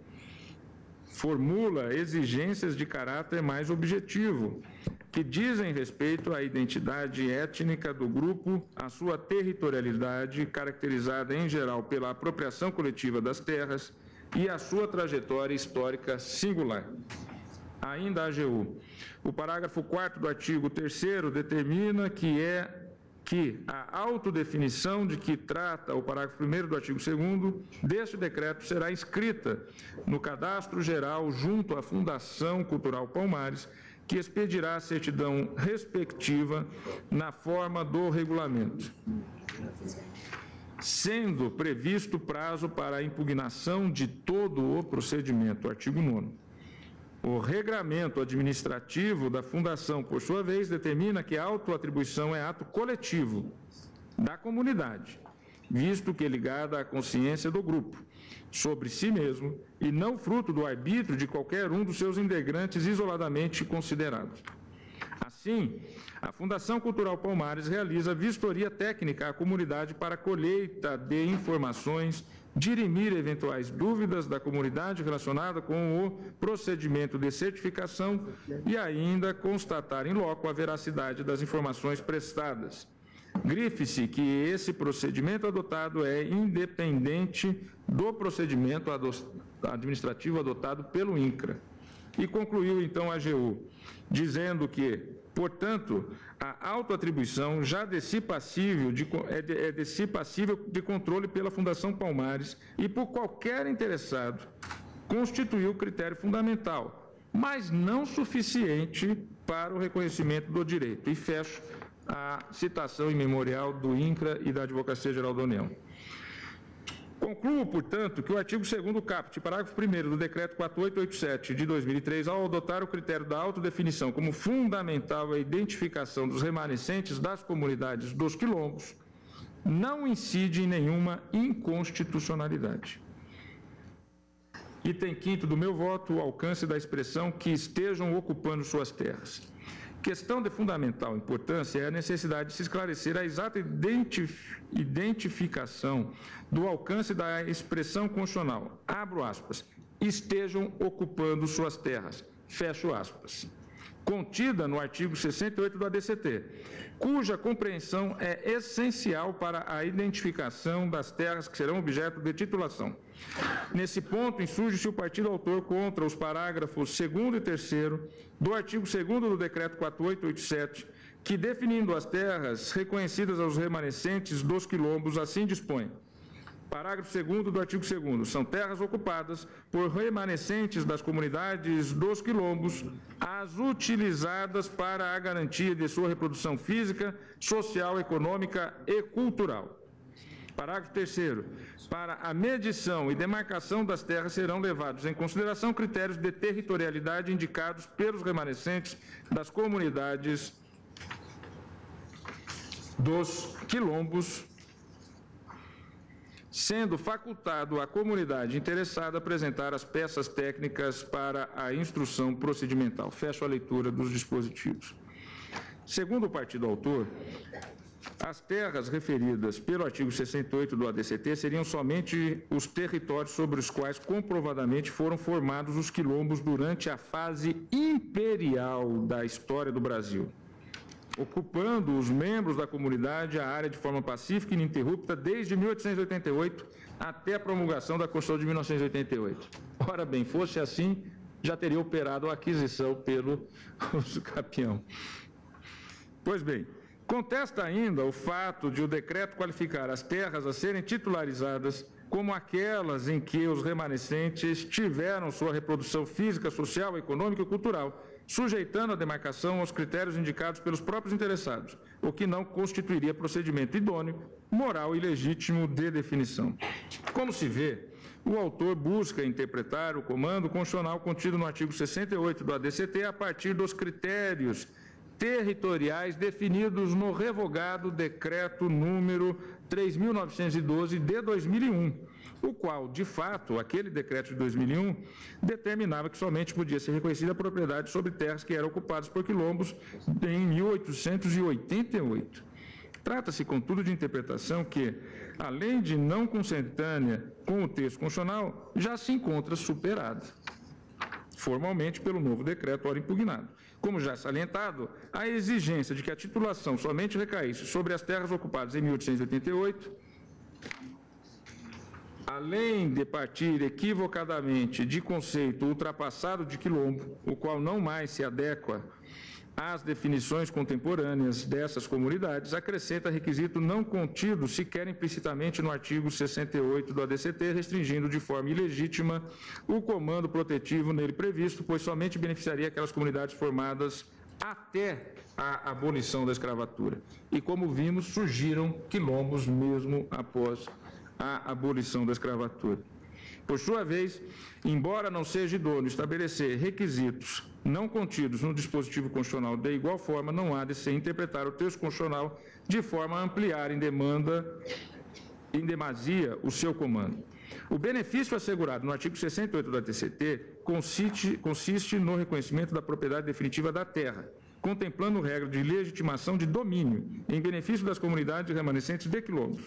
formula exigências de caráter mais objetivo, que dizem respeito à identidade étnica do grupo, à sua territorialidade, caracterizada em geral pela apropriação coletiva das terras, e a sua trajetória histórica singular. Ainda a AGU. O parágrafo 4º do artigo 3º determina que a autodefinição de que trata o parágrafo 1º do artigo 2º deste decreto será inscrita no Cadastro Geral junto à Fundação Cultural Palmares, que expedirá a certidão respectiva na forma do regulamento, sendo previsto prazo para a impugnação de todo o procedimento. Artigo 9º. O regramento administrativo da Fundação, por sua vez, determina que a autoatribuição é ato coletivo da comunidade, visto que é ligada à consciência do grupo sobre si mesmo e não fruto do arbítrio de qualquer um dos seus integrantes isoladamente considerados. Assim, a Fundação Cultural Palmares realiza vistoria técnica à comunidade para colheita de informações, dirimir eventuais dúvidas da comunidade relacionada com o procedimento de certificação e ainda constatar em loco a veracidade das informações prestadas. Grife-se que esse procedimento adotado é independente do procedimento administrativo adotado pelo INCRA. E concluiu, então, a AGU, dizendo que, portanto, a autoatribuição já é de si passível de controle pela Fundação Palmares e por qualquer interessado, constituiu critério fundamental, mas não suficiente para o reconhecimento do direito. E fecho a citação em memorial do INCRA e da Advocacia Geral da União. Concluo, portanto, que o artigo 2º caput, parágrafo 1º do Decreto 4887 de 2003, ao adotar o critério da autodefinição como fundamental a identificação dos remanescentes das comunidades dos quilombos, não incide em nenhuma inconstitucionalidade. Item 5º do meu voto, o alcance da expressão que estejam ocupando suas terras. Questão de fundamental importância é a necessidade de se esclarecer a exata identificação do alcance da expressão constitucional, abro aspas, estejam ocupando suas terras, fecho aspas, contida no artigo 68 do ADCT, cuja compreensão é essencial para a identificação das terras que serão objeto de titulação. Nesse ponto, insurge-se o partido autor contra os parágrafos 2º e 3º do artigo 2º do Decreto 4887, que, definindo as terras reconhecidas aos remanescentes dos quilombos, assim dispõe. Parágrafo 2º do artigo 2º. São terras ocupadas por remanescentes das comunidades dos quilombos, as utilizadas para a garantia de sua reprodução física, social, econômica e cultural. Parágrafo 3º. Para a medição e demarcação das terras serão levados em consideração critérios de territorialidade indicados pelos remanescentes das comunidades dos quilombos, sendo facultado à comunidade interessada apresentar as peças técnicas para a instrução procedimental. Fecho a leitura dos dispositivos. Segundo o partido autor, as terras referidas pelo artigo 68 do ADCT seriam somente os territórios sobre os quais comprovadamente foram formados os quilombos durante a fase imperial da história do Brasil, ocupando os membros da comunidade a área de forma pacífica e ininterrupta desde 1888 até a promulgação da Constituição de 1988. Ora bem, fosse assim, já teria operado a aquisição pelo campeão. Pois bem, contesta ainda o fato de o decreto qualificar as terras a serem titularizadas como aquelas em que os remanescentes tiveram sua reprodução física, social, econômica e cultural, sujeitando a demarcação aos critérios indicados pelos próprios interessados, o que não constituiria procedimento idôneo, moral e legítimo de definição. Como se vê, o autor busca interpretar o comando constitucional contido no artigo 68 do ADCT a partir dos critérios territoriais definidos no revogado decreto número 3.912 de 2001, o qual, de fato, aquele decreto de 2001, determinava que somente podia ser reconhecida a propriedade sobre terras que eram ocupadas por quilombos em 1888. Trata-se, contudo, de interpretação que, além de não consentânea com o texto constitucional, já se encontra superada formalmente pelo novo decreto ora impugnado. Como já salientado, a exigência de que a titulação somente recaísse sobre as terras ocupadas em 1888, além de partir equivocadamente de conceito ultrapassado de quilombo, o qual não mais se adequa às definições contemporâneas dessas comunidades, acrescenta requisito não contido sequer implicitamente no artigo 68 do ADCT, restringindo de forma ilegítima o comando protetivo nele previsto, pois somente beneficiaria aquelas comunidades formadas até a abolição da escravatura. E, como vimos, surgiram quilombos mesmo após a abolição da escravatura. Por sua vez, embora não seja idôneo estabelecer requisitos não contidos no dispositivo constitucional, de igual forma, não há de se interpretar o texto constitucional de forma a ampliar em demasia o seu comando. O benefício assegurado no artigo 68 do ADCT consiste no reconhecimento da propriedade definitiva da terra, contemplando regra de legitimação de domínio em benefício das comunidades remanescentes de quilombos.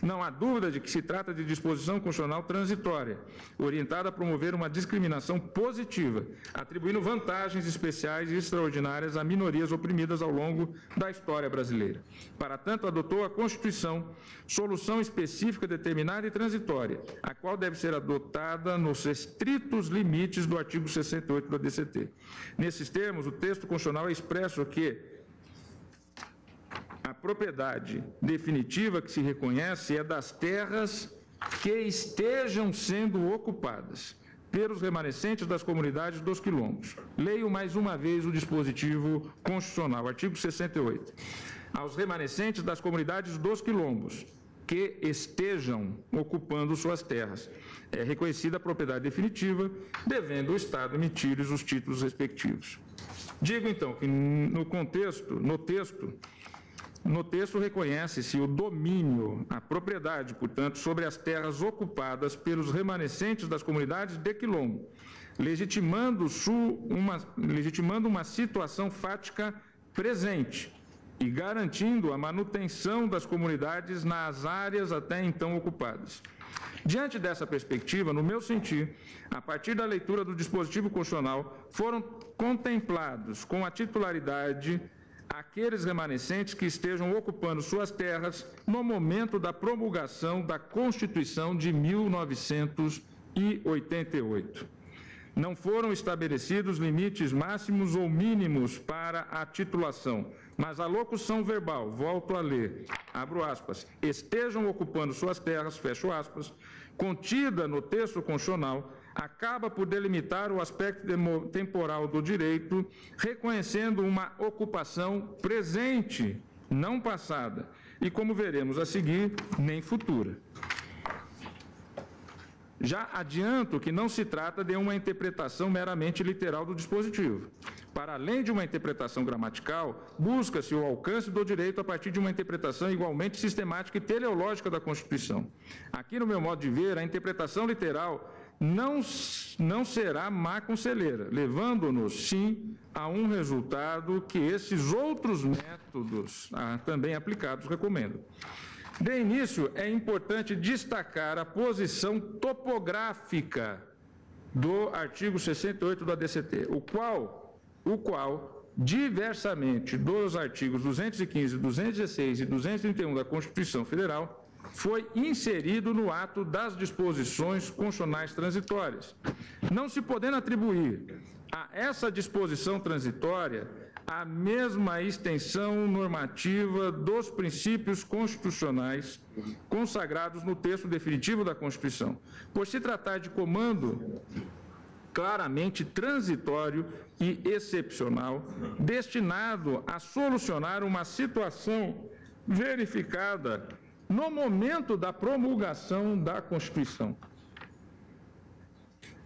Não há dúvida de que se trata de disposição constitucional transitória, orientada a promover uma discriminação positiva, atribuindo vantagens especiais e extraordinárias a minorias oprimidas ao longo da história brasileira. Para tanto, adotou a Constituição solução específica determinada e transitória, a qual deve ser adotada nos estritos limites do artigo 68 do ADCT. Nesses termos, o texto constitucional expresso que a propriedade definitiva que se reconhece é das terras que estejam sendo ocupadas pelos remanescentes das comunidades dos quilombos. Leio mais uma vez o dispositivo constitucional, artigo 68. Aos remanescentes das comunidades dos quilombos que estejam ocupando suas terras é reconhecida a propriedade definitiva, devendo o Estado emitir-lhes os títulos respectivos. Digo, então, que no texto reconhece-se o domínio, a propriedade, portanto, sobre as terras ocupadas pelos remanescentes das comunidades de quilombo, legitimando uma situação fática presente e garantindo a manutenção das comunidades nas áreas até então ocupadas. Diante dessa perspectiva, no meu sentir, a partir da leitura do dispositivo constitucional, foram contemplados com a titularidade aqueles remanescentes que estejam ocupando suas terras no momento da promulgação da Constituição de 1988. Não foram estabelecidos limites máximos ou mínimos para a titulação, mas a locução verbal, volto a ler, abro aspas, estejam ocupando suas terras, fecho aspas, contida no texto constitucional, acaba por delimitar o aspecto temporal do direito, reconhecendo uma ocupação presente, não passada, e, como veremos a seguir, nem futura. Já adianto que não se trata de uma interpretação meramente literal do dispositivo. Para além de uma interpretação gramatical, busca-se o alcance do direito a partir de uma interpretação igualmente sistemática e teleológica da Constituição. Aqui, no meu modo de ver, a interpretação literal não será má conselheira, levando-nos, sim, a um resultado que esses outros métodos também aplicados recomendam. De início, é importante destacar a posição topográfica do artigo 68 do ADCT, o qual, diversamente dos artigos 215, 216 e 231 da Constituição Federal, foi inserido no ato das disposições constitucionais transitórias, não se podendo atribuir a essa disposição transitória a mesma extensão normativa dos princípios constitucionais consagrados no texto definitivo da Constituição, por se tratar de comando claramente transitório e excepcional, destinado a solucionar uma situação verificada no momento da promulgação da Constituição.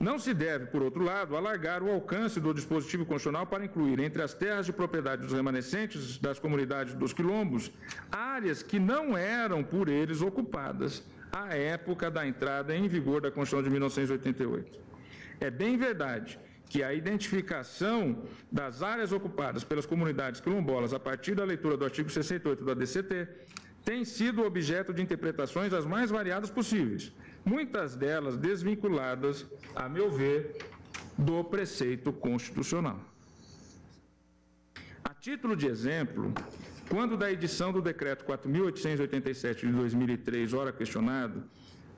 Não se deve, por outro lado, alargar o alcance do dispositivo constitucional para incluir entre as terras de propriedade dos remanescentes das comunidades dos quilombos áreas que não eram por eles ocupadas à época da entrada em vigor da Constituição de 1988. É bem verdade que a identificação das áreas ocupadas pelas comunidades quilombolas a partir da leitura do artigo 68 do ADCT tem sido objeto de interpretações as mais variadas possíveis, muitas delas desvinculadas, a meu ver, do preceito constitucional. A título de exemplo, quando da edição do Decreto 4.887 de 2003, ora questionado,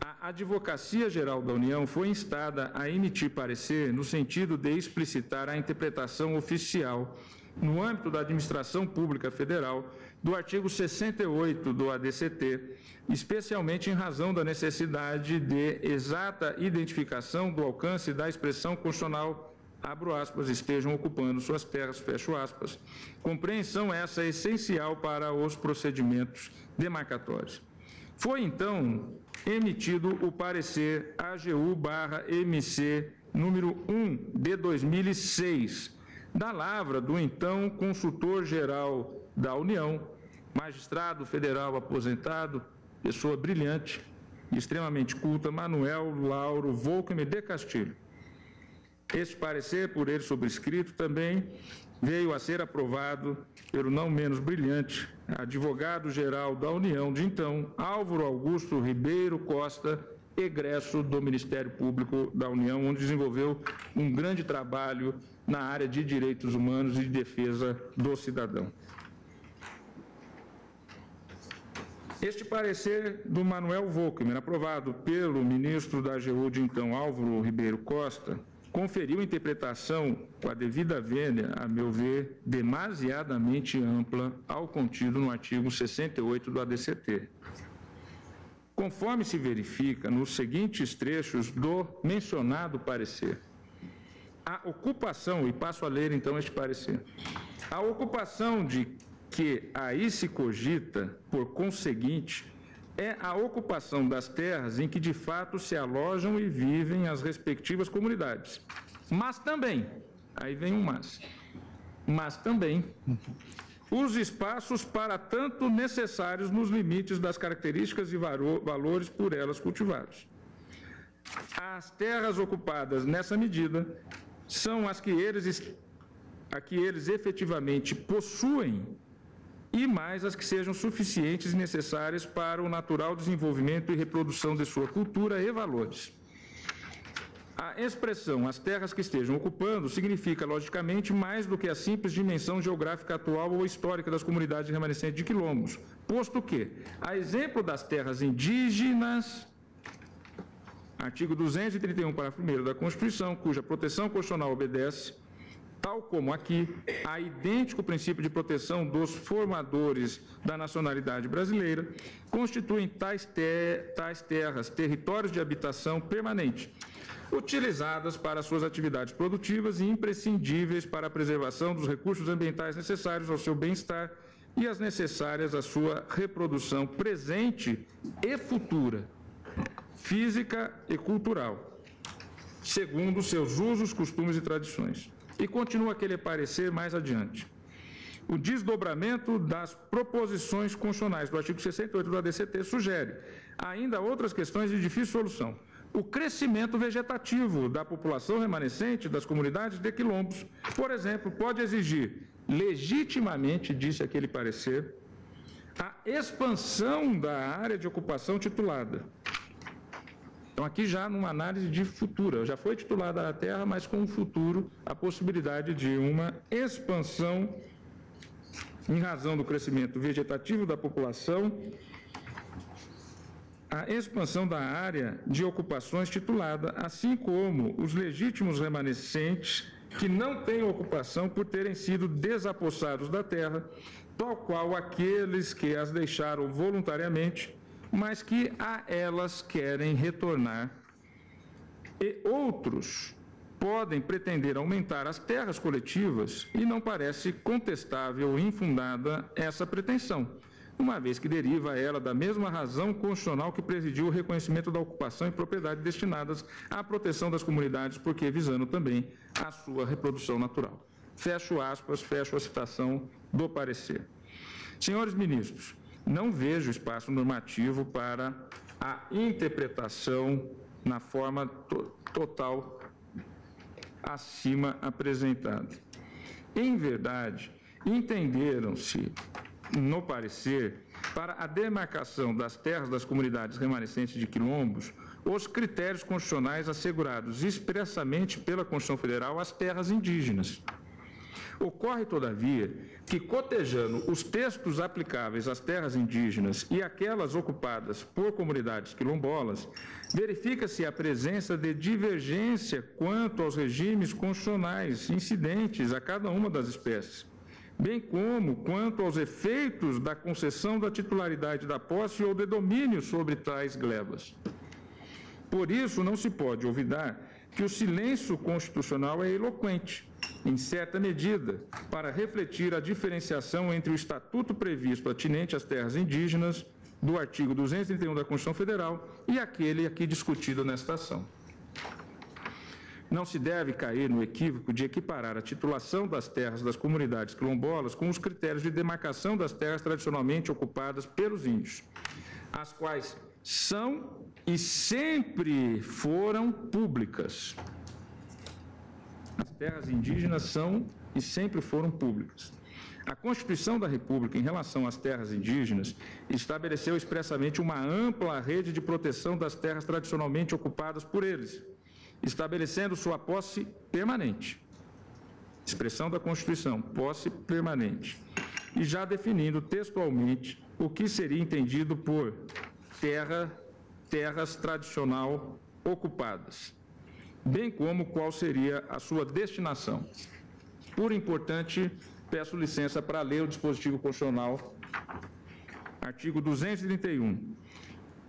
a Advocacia Geral da União foi instada a emitir parecer no sentido de explicitar a interpretação oficial, no âmbito da Administração Pública Federal, do artigo 68 do ADCT, especialmente em razão da necessidade de exata identificação do alcance da expressão constitucional, abro aspas, estejam ocupando suas terras, fecho aspas. Compreensão essa essencial para os procedimentos demarcatórios. Foi, então, emitido o parecer AGU/MC número 1 de 2006, da lavra do então consultor-geral da União, magistrado federal aposentado, pessoa brilhante e extremamente culta, Manuel Lauro Volkmer de Castilho. Este parecer, por ele sobrescrito, também veio a ser aprovado pelo não menos brilhante advogado-geral da União de então, Álvaro Augusto Ribeiro Costa, egresso do Ministério Público da União, onde desenvolveu um grande trabalho na área de direitos humanos e de defesa do cidadão. Este parecer do Manuel Volkmer, aprovado pelo ministro da AGU de então, Álvaro Ribeiro Costa, conferiu interpretação com a devida vênia, a meu ver, demasiadamente ampla ao contido no artigo 68 do ADCT. Conforme se verifica nos seguintes trechos do mencionado parecer, a ocupação, e passo a ler então este parecer, a ocupação de que aí se cogita, por conseguinte, é a ocupação das terras em que de fato se alojam e vivem as respectivas comunidades. Mas também, aí vem um mas também, os espaços para tanto necessários nos limites das características e valores por elas cultivados. As terras ocupadas nessa medida são as que eles efetivamente possuem e mais as que sejam suficientes e necessárias para o natural desenvolvimento e reprodução de sua cultura e valores. A expressão as terras que estejam ocupando significa, logicamente, mais do que a simples dimensão geográfica atual ou histórica das comunidades remanescentes de quilombos, posto que, a exemplo das terras indígenas, artigo 231, parágrafo 1º da Constituição, cuja proteção constitucional obedece, tal como aqui, a idêntico princípio de proteção dos formadores da nacionalidade brasileira, constituem tais terras, territórios de habitação permanente, utilizadas para suas atividades produtivas e imprescindíveis para a preservação dos recursos ambientais necessários ao seu bem-estar, e as necessárias à sua reprodução presente e futura, física e cultural, segundo seus usos, costumes e tradições. E continua aquele parecer mais adiante. O desdobramento das proposições constitucionais do artigo 68 do ADCT sugere ainda outras questões de difícil solução. O crescimento vegetativo da população remanescente das comunidades de quilombos, por exemplo, pode exigir legitimamente, disse aquele parecer, a expansão da área de ocupação titulada. Então, aqui já numa análise de futura, já foi titulada a terra, mas com o futuro, a possibilidade de uma expansão em razão do crescimento vegetativo da população, a expansão da área de ocupações titulada, assim como os legítimos remanescentes que não têm ocupação por terem sido desapossados da terra, tal qual aqueles que as deixaram voluntariamente, mas que a elas querem retornar. E outros podem pretender aumentar as terras coletivas e não parece contestável ou infundada essa pretensão, uma vez que deriva ela da mesma razão constitucional que presidiu o reconhecimento da ocupação e propriedade destinadas à proteção das comunidades, porque visando também a sua reprodução natural. Fecho aspas, fecho a citação do parecer. Senhores ministros, não vejo espaço normativo para a interpretação na forma total acima apresentada. Em verdade, entenderam-se no parecer para a demarcação das terras das comunidades remanescentes de quilombos os critérios constitucionais assegurados expressamente pela Constituição Federal às terras indígenas. Ocorre, todavia, que cotejando os textos aplicáveis às terras indígenas e aquelas ocupadas por comunidades quilombolas, verifica-se a presença de divergência quanto aos regimes constitucionais incidentes a cada uma das espécies, bem como quanto aos efeitos da concessão da titularidade da posse ou de domínio sobre tais glebas. Por isso, não se pode olvidar que o silêncio constitucional é eloquente, em certa medida, para refletir a diferenciação entre o estatuto previsto atinente às terras indígenas, do artigo 231 da Constituição Federal, e aquele aqui discutido nesta ação. Não se deve cair no equívoco de equiparar a titulação das terras das comunidades quilombolas com os critérios de demarcação das terras tradicionalmente ocupadas pelos índios, as quais são e sempre foram públicas. As terras indígenas são e sempre foram públicas. A Constituição da República, em relação às terras indígenas, estabeleceu expressamente uma ampla rede de proteção das terras tradicionalmente ocupadas por eles, estabelecendo sua posse permanente. Expressão da Constituição, posse permanente. E já definindo textualmente o que seria entendido por terras tradicional ocupadas, bem como qual seria a sua destinação. Por importante, peço licença para ler o dispositivo constitucional, artigo 231.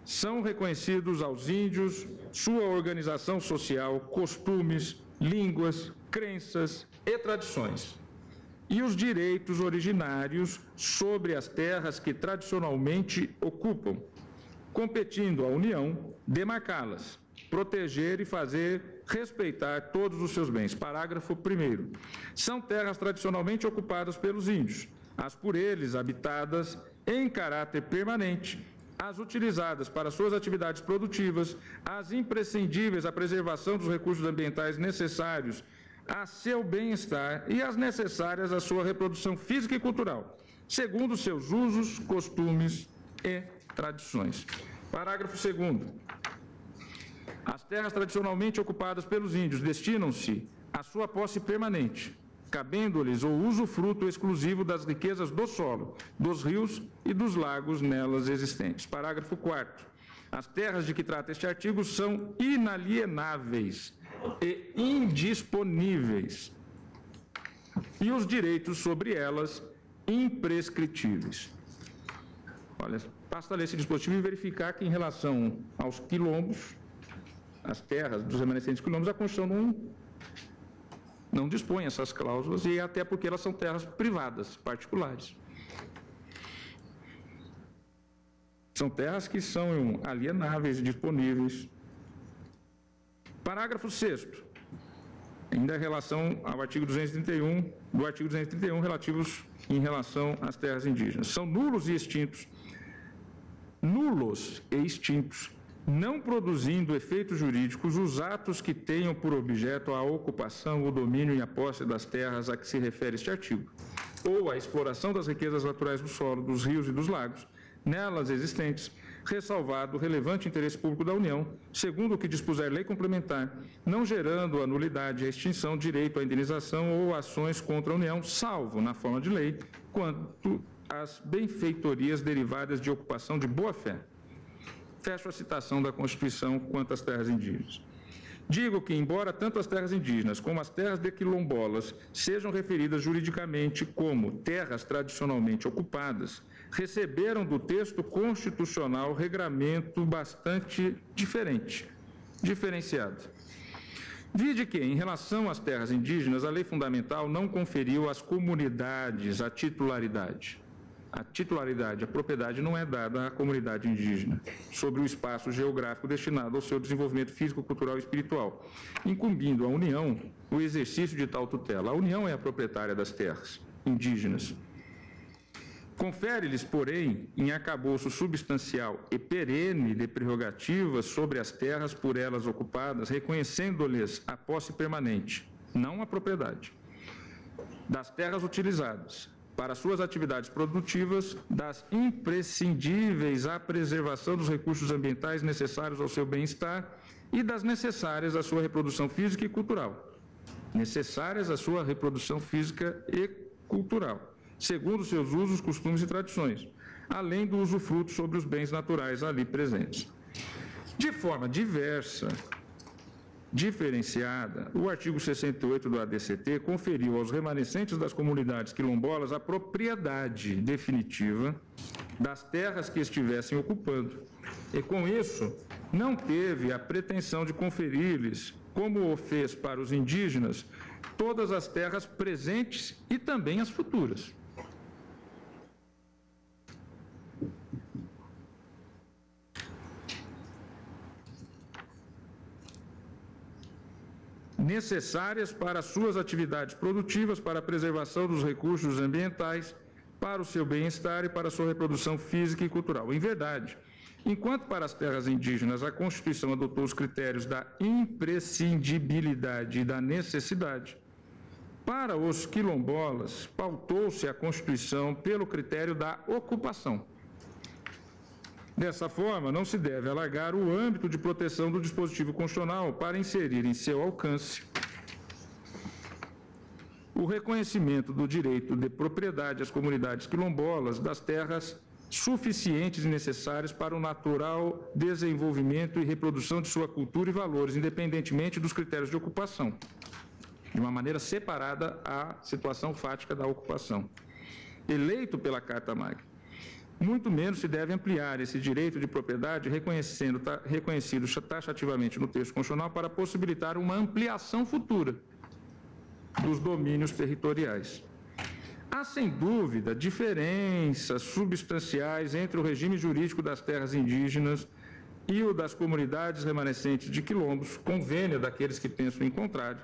São reconhecidos aos índios sua organização social, costumes, línguas, crenças e tradições, e os direitos originários sobre as terras que tradicionalmente ocupam, competindo à União demarcá-las, proteger e fazer respeitar todos os seus bens. Parágrafo 1º. São terras tradicionalmente ocupadas pelos índios, as por eles habitadas em caráter permanente, as utilizadas para suas atividades produtivas, as imprescindíveis à preservação dos recursos ambientais necessários a seu bem-estar e as necessárias à sua reprodução física e cultural, segundo seus usos, costumes e tradições. Parágrafo 2º. As terras tradicionalmente ocupadas pelos índios destinam-se à sua posse permanente, cabendo-lhes o usufruto exclusivo das riquezas do solo, dos rios e dos lagos nelas existentes. Parágrafo 4º. As terras de que trata este artigo são inalienáveis e indisponíveis, e os direitos sobre elas imprescritíveis. Olha, basta ler esse dispositivo e verificar que, em relação aos quilombos, as terras dos remanescentes quilombos, a Constituição não dispõe essas cláusulas, e até porque elas são terras privadas, particulares. São terras que são alienáveis, disponíveis. Parágrafo 6º, ainda em relação ao artigo 231, do artigo 231, relativos em relação às terras indígenas. São nulos e extintos, não produzindo efeitos jurídicos os atos que tenham por objeto a ocupação, o domínio e a posse das terras a que se refere este artigo, ou a exploração das riquezas naturais do solo, dos rios e dos lagos, nelas existentes, ressalvado o relevante interesse público da União, segundo o que dispuser lei complementar, não gerando a nulidade e a extinção, direito à indenização ou ações contra a União, salvo, na forma de lei, quanto às benfeitorias derivadas de ocupação de boa-fé. Fecho a citação da Constituição quanto às terras indígenas. Digo que, embora tanto as terras indígenas como as terras de quilombolas sejam referidas juridicamente como terras tradicionalmente ocupadas, receberam do texto constitucional regramento bastante diferenciado. Vide que, em relação às terras indígenas, a lei fundamental não conferiu às comunidades a titularidade. A propriedade não é dada à comunidade indígena sobre o espaço geográfico destinado ao seu desenvolvimento físico, cultural e espiritual, incumbindo à União o exercício de tal tutela. A União é a proprietária das terras indígenas. Confere-lhes, porém, em arcabouço substancial e perene de prerrogativas sobre as terras por elas ocupadas, reconhecendo-lhes a posse permanente, não a propriedade, das terras utilizadas para suas atividades produtivas, das imprescindíveis à preservação dos recursos ambientais necessários ao seu bem-estar e das necessárias à sua reprodução física e cultural. Segundo seus usos, costumes e tradições, além do usufruto sobre os bens naturais ali presentes. De forma diferenciada, o artigo 68 do ADCT conferiu aos remanescentes das comunidades quilombolas a propriedade definitiva das terras que estivessem ocupando, e com isso não teve a pretensão de conferir-lhes, como o fez para os indígenas, todas as terras presentes e também as futuras. Necessárias para suas atividades produtivas, para a preservação dos recursos ambientais, para o seu bem-estar e para a sua reprodução física e cultural. Em verdade, enquanto para as terras indígenas a Constituição adotou os critérios da imprescindibilidade e da necessidade, para os quilombolas pautou-se a Constituição pelo critério da ocupação. Dessa forma, não se deve alargar o âmbito de proteção do dispositivo constitucional para inserir em seu alcance o reconhecimento do direito de propriedade às comunidades quilombolas das terras suficientes e necessárias para o natural desenvolvimento e reprodução de sua cultura e valores, independentemente dos critérios de ocupação, de uma maneira separada à situação fática da ocupação. Eleito pela Carta Magna, muito menos se deve ampliar esse direito de propriedade reconhecido taxativamente no texto constitucional para possibilitar uma ampliação futura dos domínios territoriais. Há, sem dúvida, diferenças substanciais entre o regime jurídico das terras indígenas e o das comunidades remanescentes de quilombos, convênio daqueles que pensam em contrário,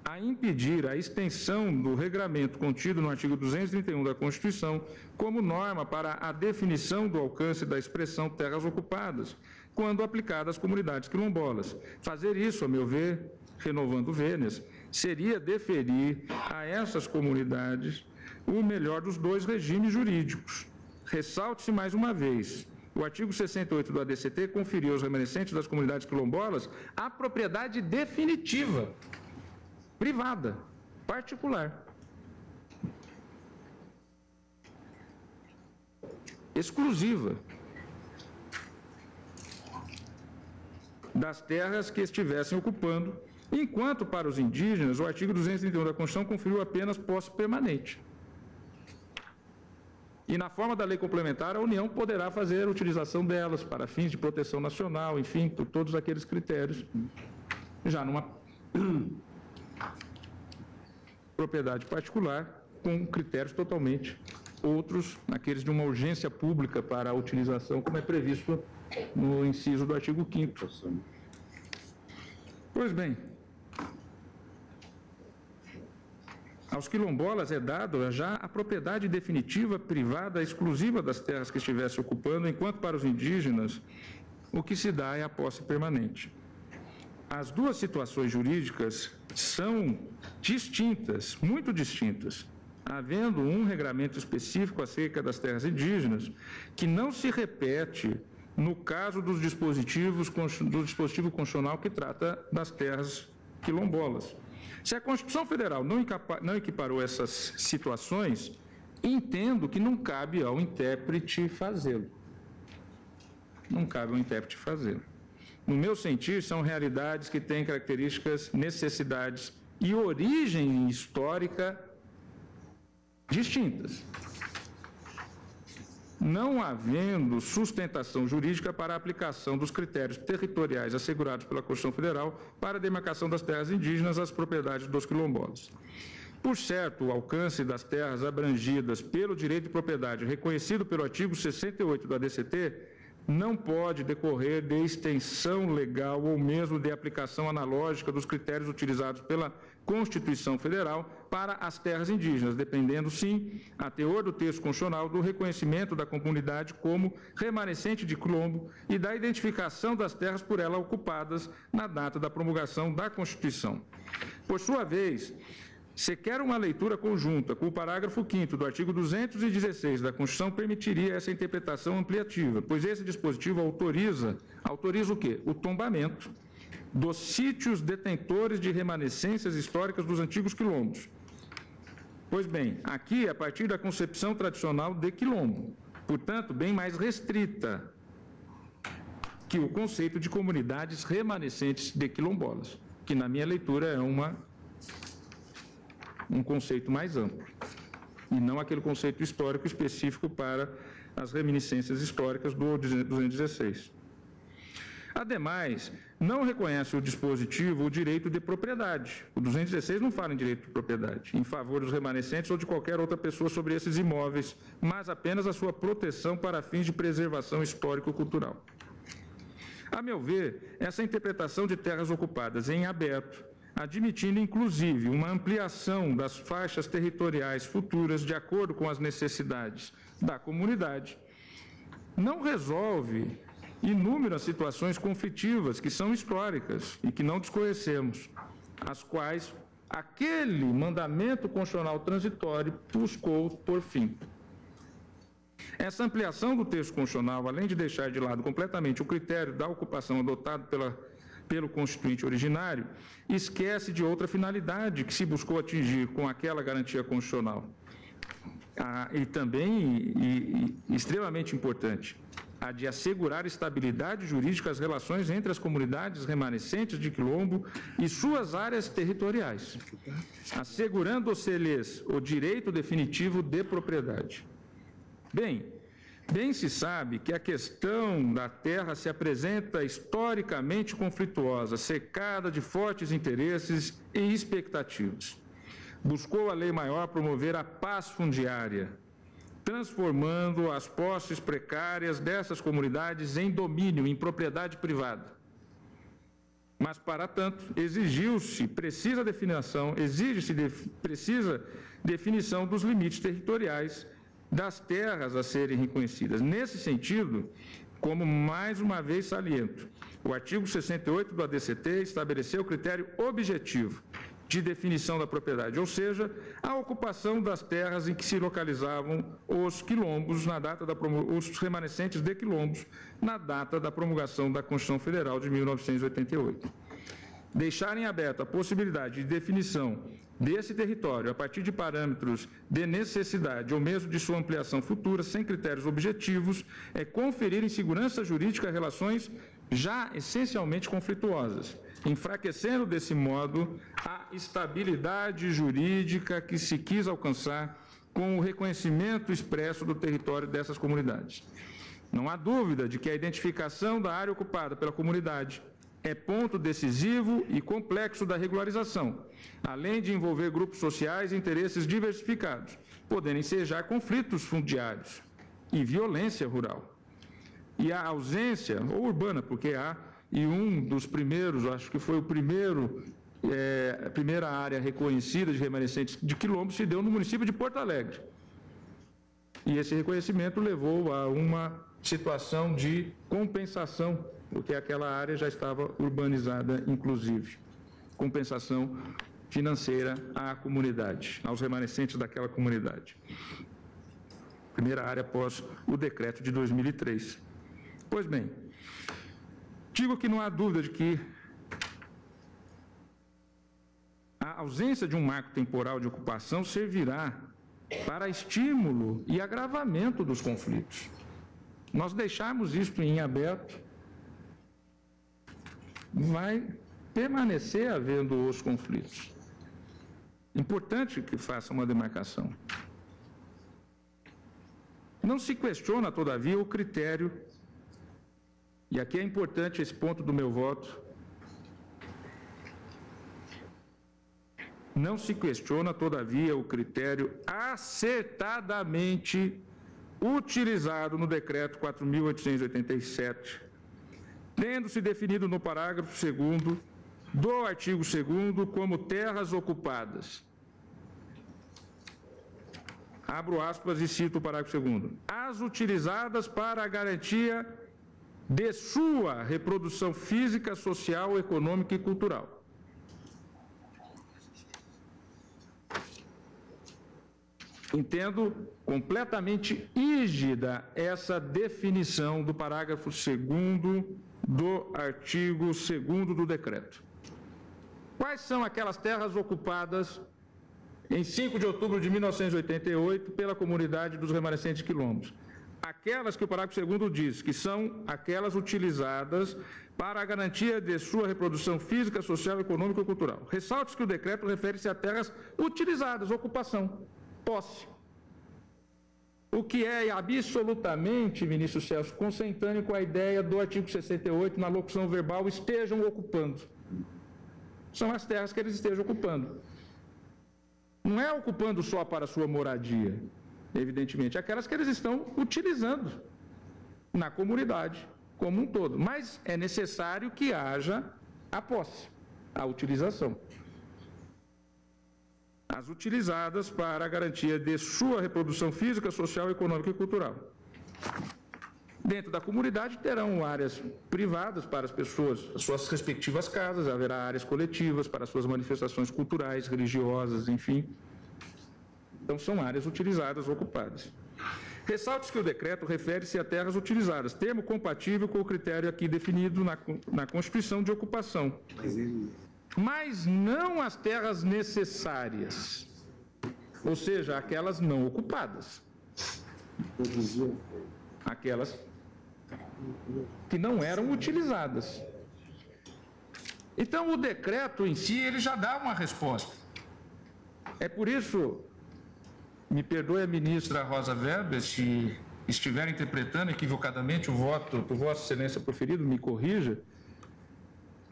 a impedir a extensão do regramento contido no artigo 231 da Constituição como norma para a definição do alcance da expressão terras ocupadas, quando aplicada às comunidades quilombolas. Fazer isso, a meu ver, renovando vênias, seria deferir a essas comunidades o melhor dos dois regimes jurídicos. Ressalte-se mais uma vez, o artigo 68 do ADCT conferiu aos remanescentes das comunidades quilombolas a propriedade definitiva, privada, particular, exclusiva, das terras que estivessem ocupando, enquanto para os indígenas o artigo 231 da Constituição conferiu apenas posse permanente. E na forma da lei complementar, a União poderá fazer utilização delas para fins de proteção nacional, enfim, por todos aqueles critérios, já numa propriedade particular, com critérios totalmente outros naqueles de uma urgência pública para a utilização, como é previsto no inciso do artigo 5º. Pois bem, aos quilombolas é dada já a propriedade definitiva, privada, exclusiva das terras que estivesse ocupando, enquanto para os indígenas o que se dá é a posse permanente. As duas situações jurídicas são distintas, muito distintas, havendo um regramento específico acerca das terras indígenas que não se repete no caso do dispositivo constitucional que trata das terras quilombolas. Se a Constituição Federal não equiparou essas situações, entendo que não cabe ao intérprete fazê-lo. Não cabe ao intérprete fazê-lo. No meu sentir, são realidades que têm características, necessidades e origem histórica distintas, não havendo sustentação jurídica para a aplicação dos critérios territoriais assegurados pela Constituição Federal para a demarcação das terras indígenas às propriedades dos quilombolas. Por certo, o alcance das terras abrangidas pelo direito de propriedade reconhecido pelo artigo 68 do ADCT não pode decorrer de extensão legal ou mesmo de aplicação analógica dos critérios utilizados pela Constituição Federal para as terras indígenas, dependendo, sim, a teor do texto constitucional, do reconhecimento da comunidade como remanescente de quilombo e da identificação das terras por ela ocupadas na data da promulgação da Constituição. Por sua vez, sequer uma leitura conjunta com o parágrafo 5º do artigo 216 da Constituição permitiria essa interpretação ampliativa, pois esse dispositivo autoriza o quê? O tombamento dos sítios detentores de remanescências históricas dos antigos quilombos. Pois bem, aqui, a partir da concepção tradicional de quilombo, portanto, bem mais restrita que o conceito de comunidades remanescentes de quilombolas, que na minha leitura é um conceito mais amplo, e não aquele conceito histórico específico para as reminiscências históricas do 216. Ademais, não reconhece o dispositivo o direito de propriedade. O 216 não fala em direito de propriedade, em favor dos remanescentes ou de qualquer outra pessoa sobre esses imóveis, mas apenas a sua proteção para fins de preservação histórico-cultural. A meu ver, essa interpretação de terras ocupadas em aberto, admitindo inclusive uma ampliação das faixas territoriais futuras de acordo com as necessidades da comunidade, não resolve inúmeras situações conflitivas que são históricas e que não desconhecemos, as quais aquele mandamento constitucional transitório buscou por fim. Essa ampliação do texto constitucional, além de deixar de lado completamente o critério da ocupação adotado pelo Constituinte originário, esquece de outra finalidade que se buscou atingir com aquela garantia constitucional. E também, extremamente importante, a de assegurar estabilidade jurídica às relações entre as comunidades remanescentes de quilombo e suas áreas territoriais, assegurando-se-lhes o direito definitivo de propriedade. Bem se sabe que a questão da terra se apresenta historicamente conflituosa, cercada de fortes interesses e expectativas. Buscou a lei maior promover a paz fundiária, transformando as posses precárias dessas comunidades em domínio, em propriedade privada. Mas, para tanto, exige-se precisa definição dos limites territoriais das terras a serem reconhecidas. Nesse sentido, como mais uma vez saliento, o artigo 68 do ADCT estabeleceu o critério objetivo de definição da propriedade, ou seja, a ocupação das terras em que se localizavam os quilombos os remanescentes de quilombos na data da promulgação da Constituição Federal de 1988. Deixar em aberto a possibilidade de definição desse território a partir de parâmetros de necessidade ou mesmo de sua ampliação futura sem critérios objetivos é conferir insegurança jurídica a relações já essencialmente conflituosas, enfraquecendo desse modo a estabilidade jurídica que se quis alcançar com o reconhecimento expresso do território dessas comunidades. Não há dúvida de que a identificação da área ocupada pela comunidade é ponto decisivo e complexo da regularização, além de envolver grupos sociais e interesses diversificados, podendo ensejar conflitos fundiários e violência rural. E a ausência, ou urbana, porque há, e um dos primeiros, acho que foi o primeiro, a primeira área reconhecida de remanescentes de quilombo se deu no município de Porto Alegre. E esse reconhecimento levou a uma situação de compensação, porque aquela área já estava urbanizada, inclusive. Compensação financeira à comunidade, aos remanescentes daquela comunidade. Primeira área após o decreto de 2003. Pois bem, digo que não há dúvida de que a ausência de um marco temporal de ocupação servirá para estímulo e agravamento dos conflitos. Nós deixarmos isto em aberto, vai permanecer havendo os conflitos. Importante que faça uma demarcação. Não se questiona, todavia, o critério, e aqui é importante esse ponto do meu voto, não se questiona, todavia, o critério acertadamente utilizado no decreto 4.887, tendo-se definido no parágrafo 2º do artigo 2º como terras ocupadas. Abro aspas e cito o parágrafo 2º. As utilizadas para a garantia de sua reprodução física, social, econômica e cultural. Entendo completamente rígida essa definição do parágrafo 2º do artigo 2º do decreto. Quais são aquelas terras ocupadas em 5 de outubro de 1988 pela comunidade dos remanescentes quilombos? Aquelas que o parágrafo 2º diz que são aquelas utilizadas para a garantia de sua reprodução física, social, econômica e cultural. Ressalte que o decreto refere-se a terras utilizadas, ocupação, posse. O que é absolutamente, ministro Celso, consentâneo com a ideia do artigo 68 na locução verbal estejam ocupando. São as terras que eles estejam ocupando. Não é ocupando só para sua moradia, evidentemente, aquelas que eles estão utilizando na comunidade como um todo. Mas é necessário que haja a posse, a utilização. As utilizadas para a garantia de sua reprodução física, social, econômica e cultural. Dentro da comunidade terão áreas privadas para as pessoas, as suas respectivas casas, haverá áreas coletivas para as suas manifestações culturais, religiosas, enfim. Então são áreas utilizadas, ocupadas. Ressalte que o decreto refere-se a terras utilizadas, termo compatível com o critério aqui definido na Constituição de ocupação. Mas não as terras necessárias, ou seja, aquelas não ocupadas, aquelas que não eram utilizadas. Então, o decreto em si, ele já dá uma resposta. É por isso, me perdoe a ministra Rosa Weber, se estiver interpretando equivocadamente o voto por Vossa Excelência proferido, me corrija,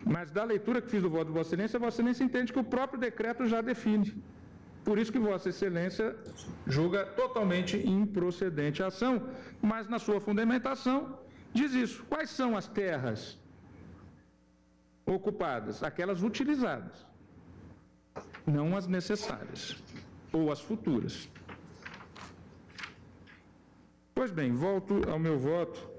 mas da leitura que fiz do voto de Vossa Excelência entende que o próprio decreto já define. Por isso que Vossa Excelência julga totalmente improcedente a ação, mas na sua fundamentação diz isso. Quais são as terras ocupadas? Aquelas utilizadas, não as necessárias, ou as futuras. Pois bem, volto ao meu voto.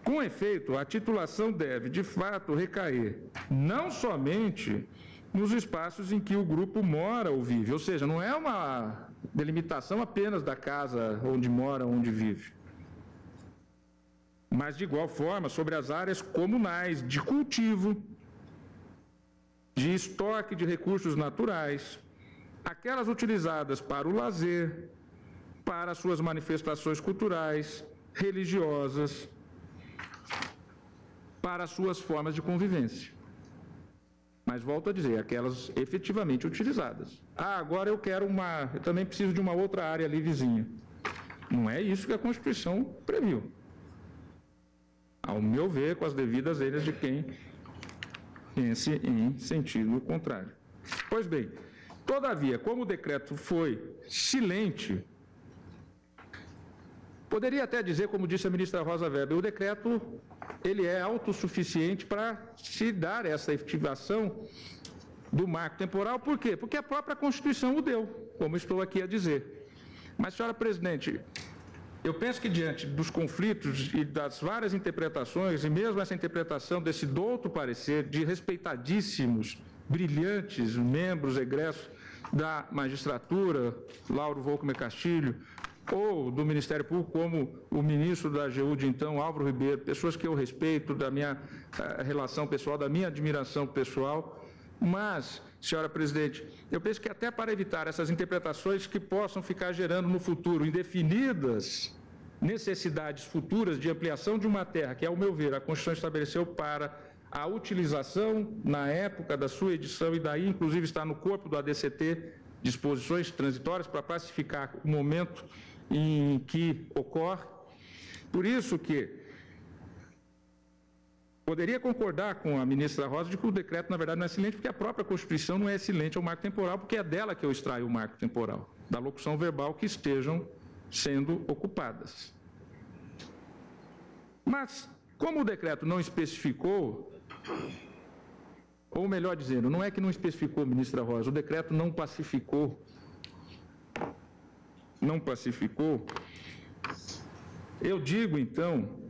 Com efeito, a titulação deve, de fato, recair não somente nos espaços em que o grupo mora ou vive, ou seja, não é uma delimitação apenas da casa onde mora, onde vive, mas, de igual forma, sobre as áreas comunais de cultivo, de estoque de recursos naturais, aquelas utilizadas para o lazer, para suas manifestações culturais, religiosas, para suas formas de convivência. Mas volto a dizer, aquelas efetivamente utilizadas. Agora eu também preciso de uma outra área ali vizinha. Não é isso que a Constituição previu. Ao meu ver, com as devidas vênias de quem pense em sentido contrário. Pois bem, todavia, como o decreto foi silente, poderia até dizer, como disse a ministra Rosa Weber, o decreto ele é autossuficiente para se dar essa efetivação do marco temporal. Por quê? Porque a própria Constituição o deu, como estou aqui a dizer. Mas, senhora presidente, eu penso que diante dos conflitos e das várias interpretações, e mesmo essa interpretação desse douto parecer de respeitadíssimos, brilhantes membros egressos da magistratura, Lauro Volkmer Castilho, ou do Ministério Público, como o ministro da AGU de então, Álvaro Ribeiro, pessoas que eu respeito, da minha relação pessoal, da minha admiração pessoal, mas, senhora presidente, eu penso que até para evitar essas interpretações que possam ficar gerando no futuro indefinidas necessidades futuras de ampliação de uma terra, que, ao meu ver, a Constituição estabeleceu para a utilização, na época da sua edição, e daí, inclusive, está no corpo do ADCT, disposições transitórias para pacificar o momento em que ocorre. Por isso que poderia concordar com a ministra Rosa de que o decreto, na verdade, não é silente, porque a própria Constituição não é silente ao marco temporal, porque é dela que eu extraio o marco temporal, da locução verbal que estejam sendo ocupadas. Mas, como o decreto não especificou, ou melhor dizendo, não é que não especificou, ministra Rosa, o decreto não pacificou, eu digo, então,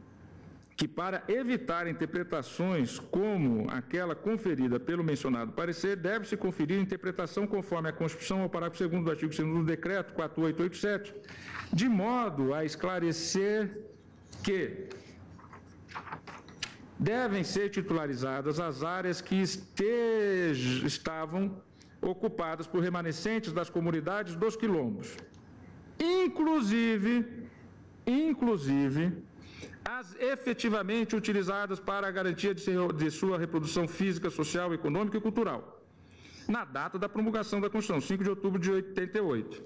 que para evitar interpretações como aquela conferida pelo mencionado parecer, deve-se conferir interpretação conforme a Constituição ao parágrafo 2º do artigo 2º do decreto 4887, de modo a esclarecer que devem ser titularizadas as áreas que estavam ocupadas por remanescentes das comunidades dos quilombos, inclusive as efetivamente utilizadas para a garantia de sua reprodução física, social, econômica e cultural, na data da promulgação da Constituição, 5 de outubro de 88.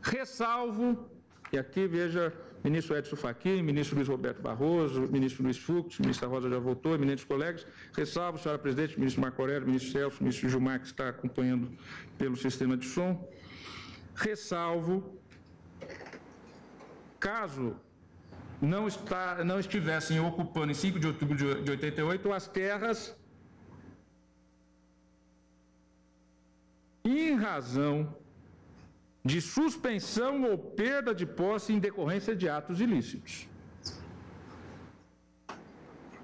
Ressalvo, e aqui veja ministro Edson Fachin, ministro Luiz Roberto Barroso, ministro Luiz Fux, ministra Rosa já voltou, eminentes colegas, ressalvo, senhora presidente, ministro Marco Aurélio, ministro Celso, ministro Gilmar, que está acompanhando pelo sistema de som, ressalvo, caso não estivessem ocupando em 5 de outubro de 88 as terras em razão de suspensão ou perda de posse em decorrência de atos ilícitos.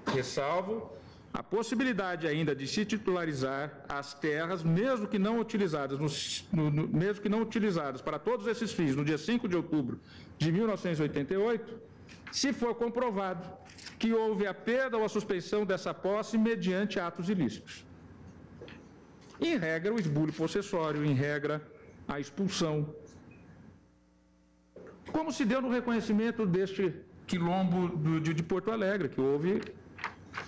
Ressalvo a possibilidade ainda de se titularizar as terras, mesmo que não utilizadas, para todos esses fins, no dia 5 de outubro de 1988, se for comprovado que houve a perda ou a suspensão dessa posse mediante atos ilícitos. Em regra, o esbulho possessório, em regra, a expulsão. Como se deu no reconhecimento deste quilombo de Porto Alegre, que houve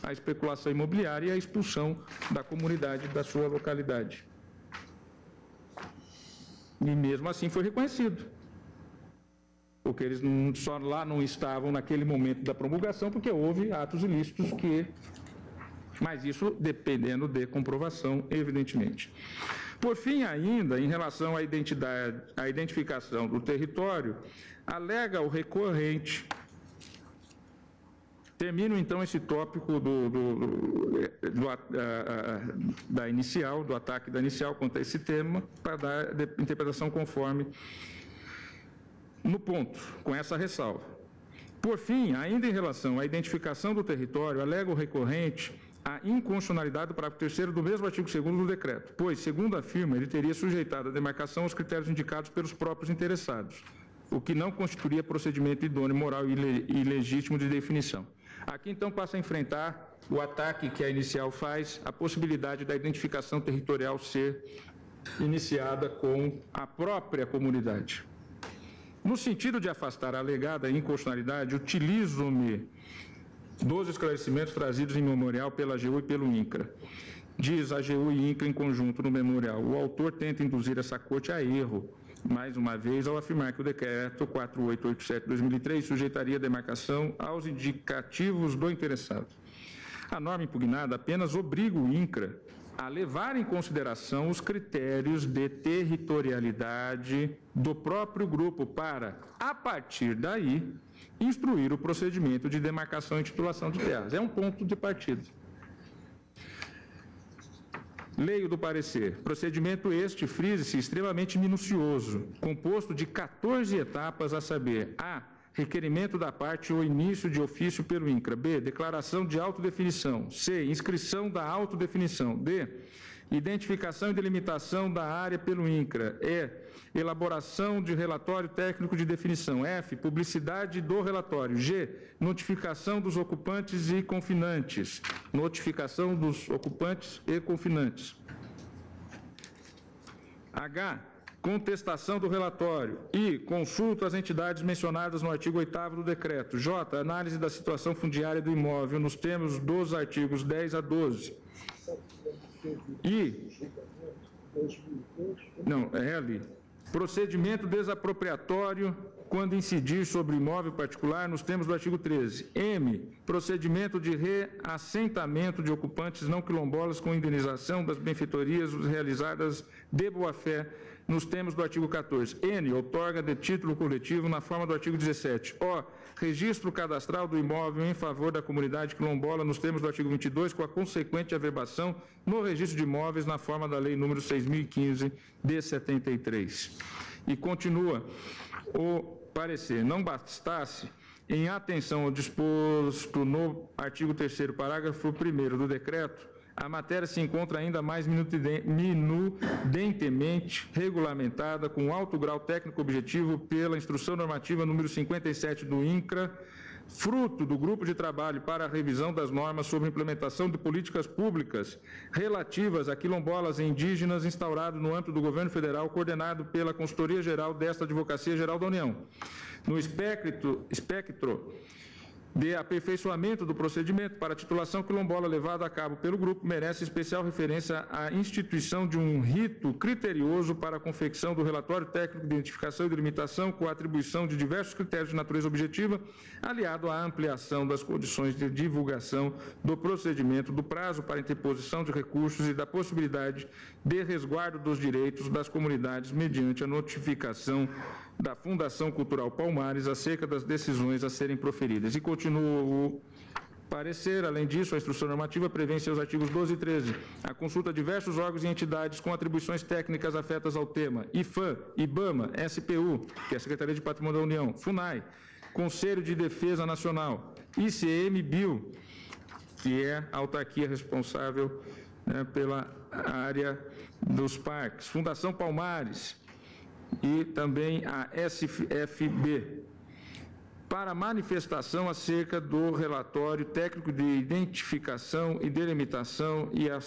a especulação imobiliária e a expulsão da comunidade da sua localidade. E mesmo assim foi reconhecido. Porque eles só lá não estavam naquele momento da promulgação, porque houve atos ilícitos mas isso dependendo de comprovação, evidentemente. Por fim, ainda, em relação à identificação do território, alega o recorrente. Termino, então, esse tópico da inicial, do ataque da inicial contra esse tema, para dar interpretação conforme no ponto, com essa ressalva. Por fim, ainda em relação à identificação do território, alega o recorrente a inconstitucionalidade do parágrafo 3º do mesmo artigo 2º do decreto, pois, segundo afirma, ele teria sujeitado a demarcação aos critérios indicados pelos próprios interessados, o que não constituiria procedimento idôneo, moral e legítimo de definição. Aqui, então, passa a enfrentar o ataque que a inicial faz, a possibilidade da identificação territorial ser iniciada com a própria comunidade. No sentido de afastar a alegada inconstitucionalidade, utilizo-me dos esclarecimentos trazidos em memorial pela AGU e pelo INCRA. Diz a AGU e INCRA em conjunto no memorial: o autor tenta induzir essa corte a erro, mais uma vez, ao afirmar que o decreto 4887/2003 sujeitaria a demarcação aos indicativos do interessado. A norma impugnada apenas obriga o INCRA a levar em consideração os critérios de territorialidade do próprio grupo para, a partir daí, instruir o procedimento de demarcação e titulação de terras. É um ponto de partida. Leio do parecer. Procedimento este, frise-se, extremamente minucioso, composto de 14 etapas, a saber: A. Requerimento da parte ou início de ofício pelo INCRA. B. Declaração de autodefinição. C. Inscrição da autodefinição. D. Identificação e delimitação da área pelo INCRA. E. Elaboração de relatório técnico de definição. F. Publicidade do relatório. G. Notificação dos ocupantes e confinantes. Notificação dos ocupantes e confinantes. H. Contestação do relatório. I. Consulta às entidades mencionadas no artigo 8º do decreto. J. Análise da situação fundiária do imóvel nos termos dos artigos 10 a 12. I. Não, é ali. Procedimento desapropriatório quando incidir sobre imóvel particular nos termos do artigo 13. M. Procedimento de reassentamento de ocupantes não quilombolas com indenização das benfeitorias realizadas de boa-fé nos termos do artigo 14. N. Outorga de título coletivo na forma do artigo 17. O. Registro cadastral do imóvel em favor da comunidade quilombola nos termos do artigo 22, com a consequente averbação no registro de imóveis na forma da lei número 6.015 de 73. E continua o parecer. Não bastasse, em atenção ao disposto no artigo 3º, parágrafo 1º do decreto, a matéria se encontra ainda mais minudentemente regulamentada com alto grau técnico objetivo pela Instrução Normativa número 57 do INCRA, fruto do Grupo de Trabalho para a Revisão das Normas sobre Implementação de Políticas Públicas relativas a quilombolas e indígenas, instaurado no âmbito do Governo Federal, coordenado pela Consultoria Geral desta Advocacia Geral da União. No espectro de aperfeiçoamento do procedimento para a titulação quilombola levado a cabo pelo grupo, merece especial referência à instituição de um rito criterioso para a confecção do relatório técnico de identificação e delimitação, com a atribuição de diversos critérios de natureza objetiva, aliado à ampliação das condições de divulgação do procedimento, do prazo para interposição de recursos e da possibilidade de resguardo dos direitos das comunidades mediante a notificação da Fundação Cultural Palmares acerca das decisões a serem proferidas. E continua o parecer. Além disso, a Instrução Normativa prevê em seus artigos 12 e 13 a consulta a diversos órgãos e entidades com atribuições técnicas afetas ao tema: IFAM, IBAMA, SPU, que é a Secretaria de Patrimônio da União, FUNAI, Conselho de Defesa Nacional, ICMBio, que é a autarquia responsável, né, pela área dos parques, Fundação Palmares, e também a SFB, para manifestação acerca do relatório técnico de identificação e delimitação e a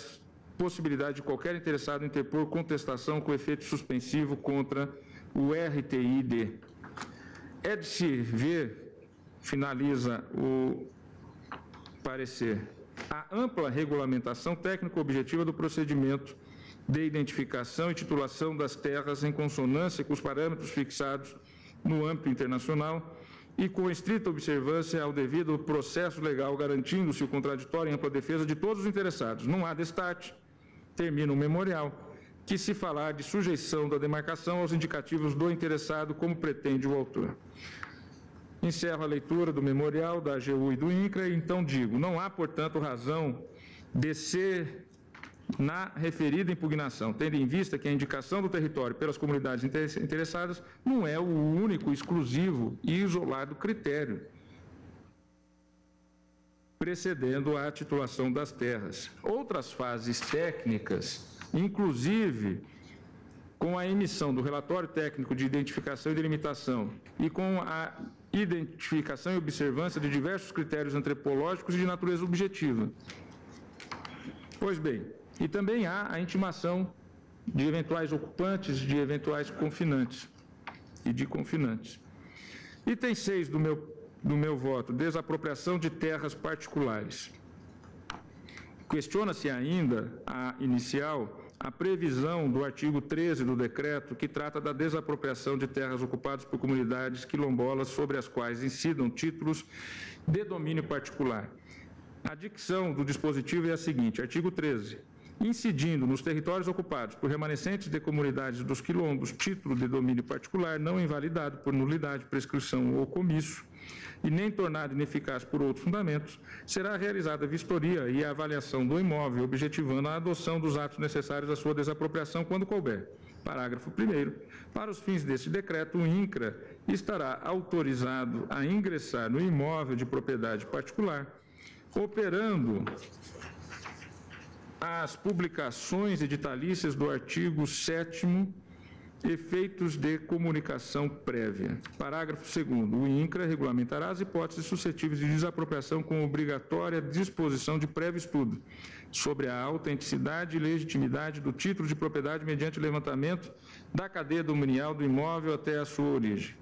possibilidade de qualquer interessado interpor contestação com efeito suspensivo contra o RTID. É de se ver, finaliza o parecer, a ampla regulamentação técnico-objetiva do procedimento de identificação e titulação das terras em consonância com os parâmetros fixados no âmbito internacional e com estrita observância ao devido processo legal, garantindo-se o contraditório e ampla defesa de todos os interessados. Não há destaque, termina o memorial, que se falar de sujeição da demarcação aos indicativos do interessado, como pretende o autor. Encerro a leitura do memorial da AGU e do INCRA e então digo: não há, portanto, razão de ser na referida impugnação, tendo em vista que a indicação do território pelas comunidades interessadas não é o único, exclusivo e isolado critério precedendo a titulação das terras. Outras fases técnicas, inclusive com a emissão do relatório técnico de identificação e delimitação e com a identificação e observância de diversos critérios antropológicos e de natureza objetiva. Pois bem, e também há a intimação de eventuais ocupantes, de eventuais confinantes e de confinantes. Item 6 do meu voto: desapropriação de terras particulares. Questiona-se ainda a inicial a previsão do artigo 13 do decreto, que trata da desapropriação de terras ocupadas por comunidades quilombolas sobre as quais incidam títulos de domínio particular. A dicção do dispositivo é a seguinte, artigo 13. Incidindo nos territórios ocupados por remanescentes de comunidades dos quilombos, título de domínio particular não invalidado por nulidade, prescrição ou comício, e nem tornado ineficaz por outros fundamentos, será realizada a vistoria e a avaliação do imóvel, objetivando a adoção dos atos necessários à sua desapropriação quando couber. Parágrafo 1º. Para os fins deste decreto, o INCRA estará autorizado a ingressar no imóvel de propriedade particular, operando as publicações editalícias do artigo 7º, efeitos de comunicação prévia. Parágrafo 2º. O INCRA regulamentará as hipóteses suscetíveis de desapropriação com obrigatória disposição de prévio estudo sobre a autenticidade e legitimidade do título de propriedade mediante levantamento da cadeia dominial do imóvel até a sua origem.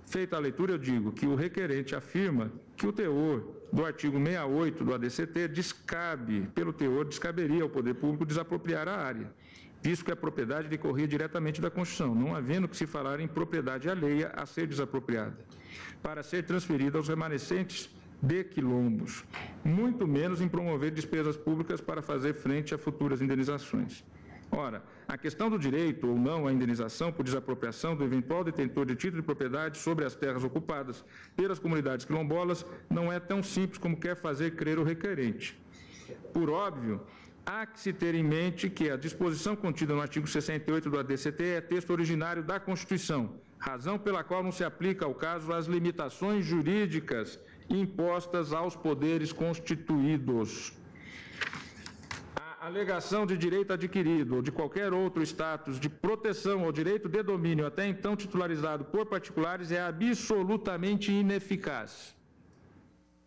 Feita a leitura, eu digo que o requerente afirma que o teor do artigo 68 do ADCT descaberia ao poder público desapropriar a área, visto que a propriedade decorria diretamente da Constituição, não havendo que se falar em propriedade alheia a ser desapropriada, para ser transferida aos remanescentes de quilombos, muito menos em promover despesas públicas para fazer frente a futuras indenizações. Ora, a questão do direito ou não à indenização por desapropriação do eventual detentor de título de propriedade sobre as terras ocupadas pelas comunidades quilombolas não é tão simples como quer fazer crer o requerente. Por óbvio, há que se ter em mente que a disposição contida no artigo 68 do ADCT é texto originário da Constituição, razão pela qual não se aplica ao caso as limitações jurídicas impostas aos poderes constituídos. A alegação de direito adquirido ou de qualquer outro status de proteção ao direito de domínio até então titularizado por particulares é absolutamente ineficaz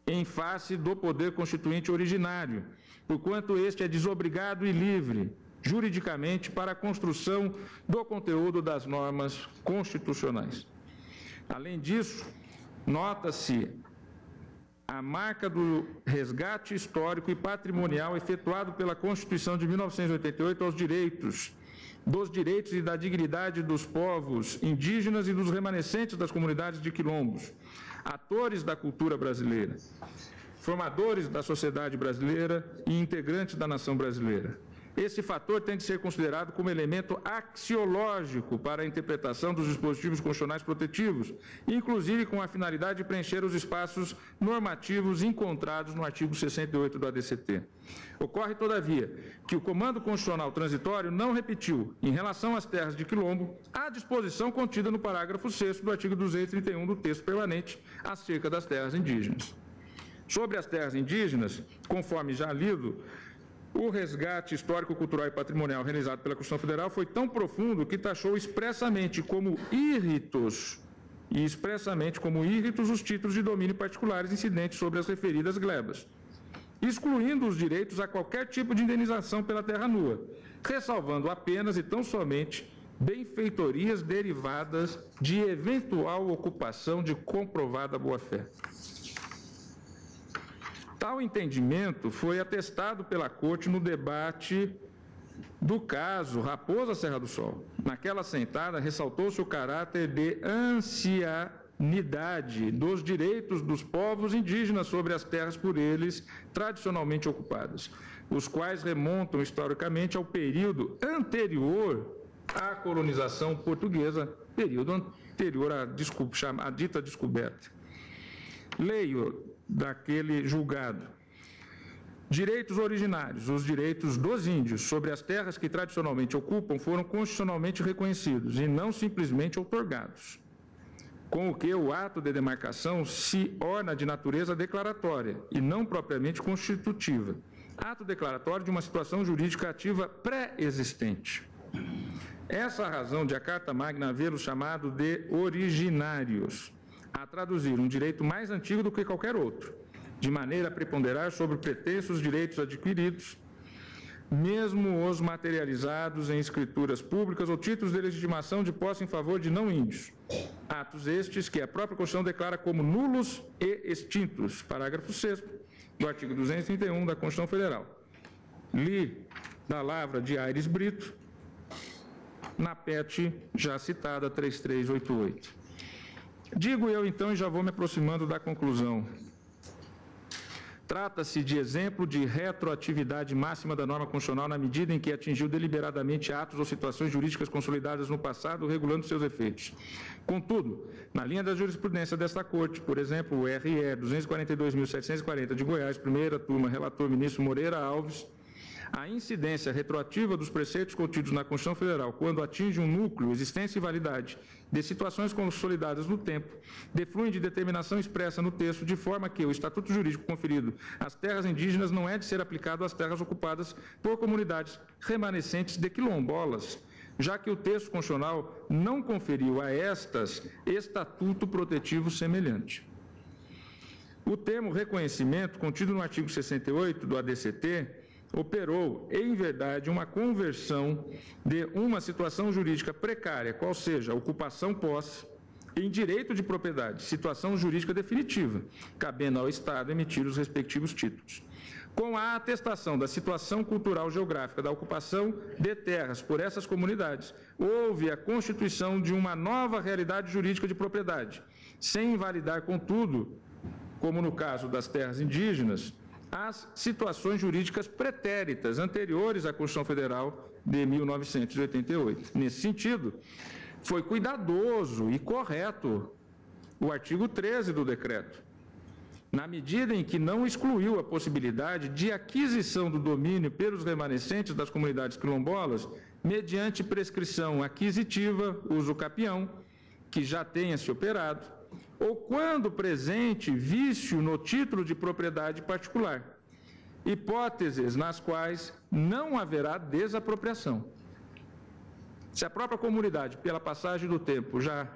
em face do poder constituinte originário, porquanto este é desobrigado e livre, juridicamente, para a construção do conteúdo das normas constitucionais. Além disso, nota-se a marca do resgate histórico e patrimonial efetuado pela Constituição de 1988 aos dos direitos e da dignidade dos povos indígenas e dos remanescentes das comunidades de quilombos, atores da cultura brasileira, formadores da sociedade brasileira e integrantes da nação brasileira. Esse fator tem de ser considerado como elemento axiológico para a interpretação dos dispositivos constitucionais protetivos, inclusive com a finalidade de preencher os espaços normativos encontrados no artigo 68 do ADCT. Ocorre, todavia, que o Comando Constitucional Transitório não repetiu, em relação às terras de quilombo, a disposição contida no parágrafo 6º do artigo 231 do texto permanente acerca das terras indígenas. Sobre as terras indígenas, conforme já lido, o resgate histórico, cultural e patrimonial realizado pela Constituição Federal foi tão profundo que taxou expressamente como írritos os títulos de domínio particulares incidentes sobre as referidas glebas, excluindo os direitos a qualquer tipo de indenização pela terra nua, ressalvando apenas e tão somente benfeitorias derivadas de eventual ocupação de comprovada boa-fé. Tal entendimento foi atestado pela Corte no debate do caso Raposa Serra do Sol. Naquela sentada, ressaltou-se o caráter de ancianidade dos direitos dos povos indígenas sobre as terras por eles tradicionalmente ocupadas, os quais remontam historicamente ao período anterior à colonização portuguesa, período anterior à dita descoberta. Leio daquele julgado. Direitos originários, os direitos dos índios sobre as terras que tradicionalmente ocupam foram constitucionalmente reconhecidos e não simplesmente outorgados, com o que o ato de demarcação se orna de natureza declaratória e não propriamente constitutiva. Ato declaratório de uma situação jurídica ativa pré-existente. Essa a razão de a Carta Magna havê-los chamado de originários, a traduzir um direito mais antigo do que qualquer outro, de maneira a preponderar sobre pretensos direitos adquiridos, mesmo os materializados em escrituras públicas ou títulos de legitimação de posse em favor de não índios. Atos estes que a própria Constituição declara como nulos e extintos. Parágrafo 6º do artigo 231 da Constituição Federal. Li da lavra de Aires Brito, na PET já citada 3388. Digo eu, então, e já vou me aproximando da conclusão. Trata-se de exemplo de retroatividade máxima da norma constitucional na medida em que atingiu deliberadamente atos ou situações jurídicas consolidadas no passado, regulando seus efeitos. Contudo, na linha da jurisprudência desta Corte, por exemplo, o RE 242.740 de Goiás, primeira turma, relator ministro Moreira Alves, a incidência retroativa dos preceitos contidos na Constituição Federal, quando atinge um núcleo, existência e validade de situações consolidadas no tempo, defluem de determinação expressa no texto, de forma que o estatuto jurídico conferido às terras indígenas não é de ser aplicado às terras ocupadas por comunidades remanescentes de quilombolas, já que o texto constitucional não conferiu a estas estatuto protetivo semelhante. O termo reconhecimento, contido no artigo 68 do ADCT, operou, em verdade, uma conversão de uma situação jurídica precária, qual seja, ocupação-posse, em direito de propriedade, situação jurídica definitiva, cabendo ao Estado emitir os respectivos títulos. Com a atestação da situação cultural geográfica da ocupação de terras por essas comunidades, houve a constituição de uma nova realidade jurídica de propriedade, sem invalidar, contudo, como no caso das terras indígenas, as situações jurídicas pretéritas anteriores à Constituição Federal de 1988. Nesse sentido, foi cuidadoso e correto o artigo 13 do decreto, na medida em que não excluiu a possibilidade de aquisição do domínio pelos remanescentes das comunidades quilombolas mediante prescrição aquisitiva, uso capião, que já tenha se operado, ou quando presente vício no título de propriedade particular, hipóteses nas quais não haverá desapropriação. Se a própria comunidade, pela passagem do tempo, já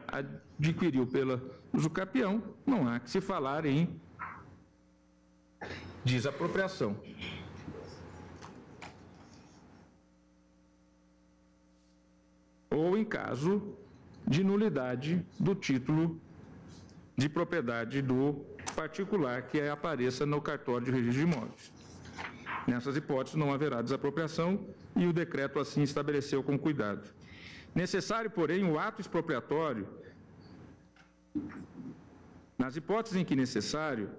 adquiriu pelo uso capião, não há que se falar em desapropriação. Ou em caso de nulidade do título de propriedade do particular que apareça no cartório de registro de imóveis. Nessas hipóteses não haverá desapropriação e o decreto assim estabeleceu com cuidado. Necessário, porém, o ato expropriatório, nas hipóteses em que necessário,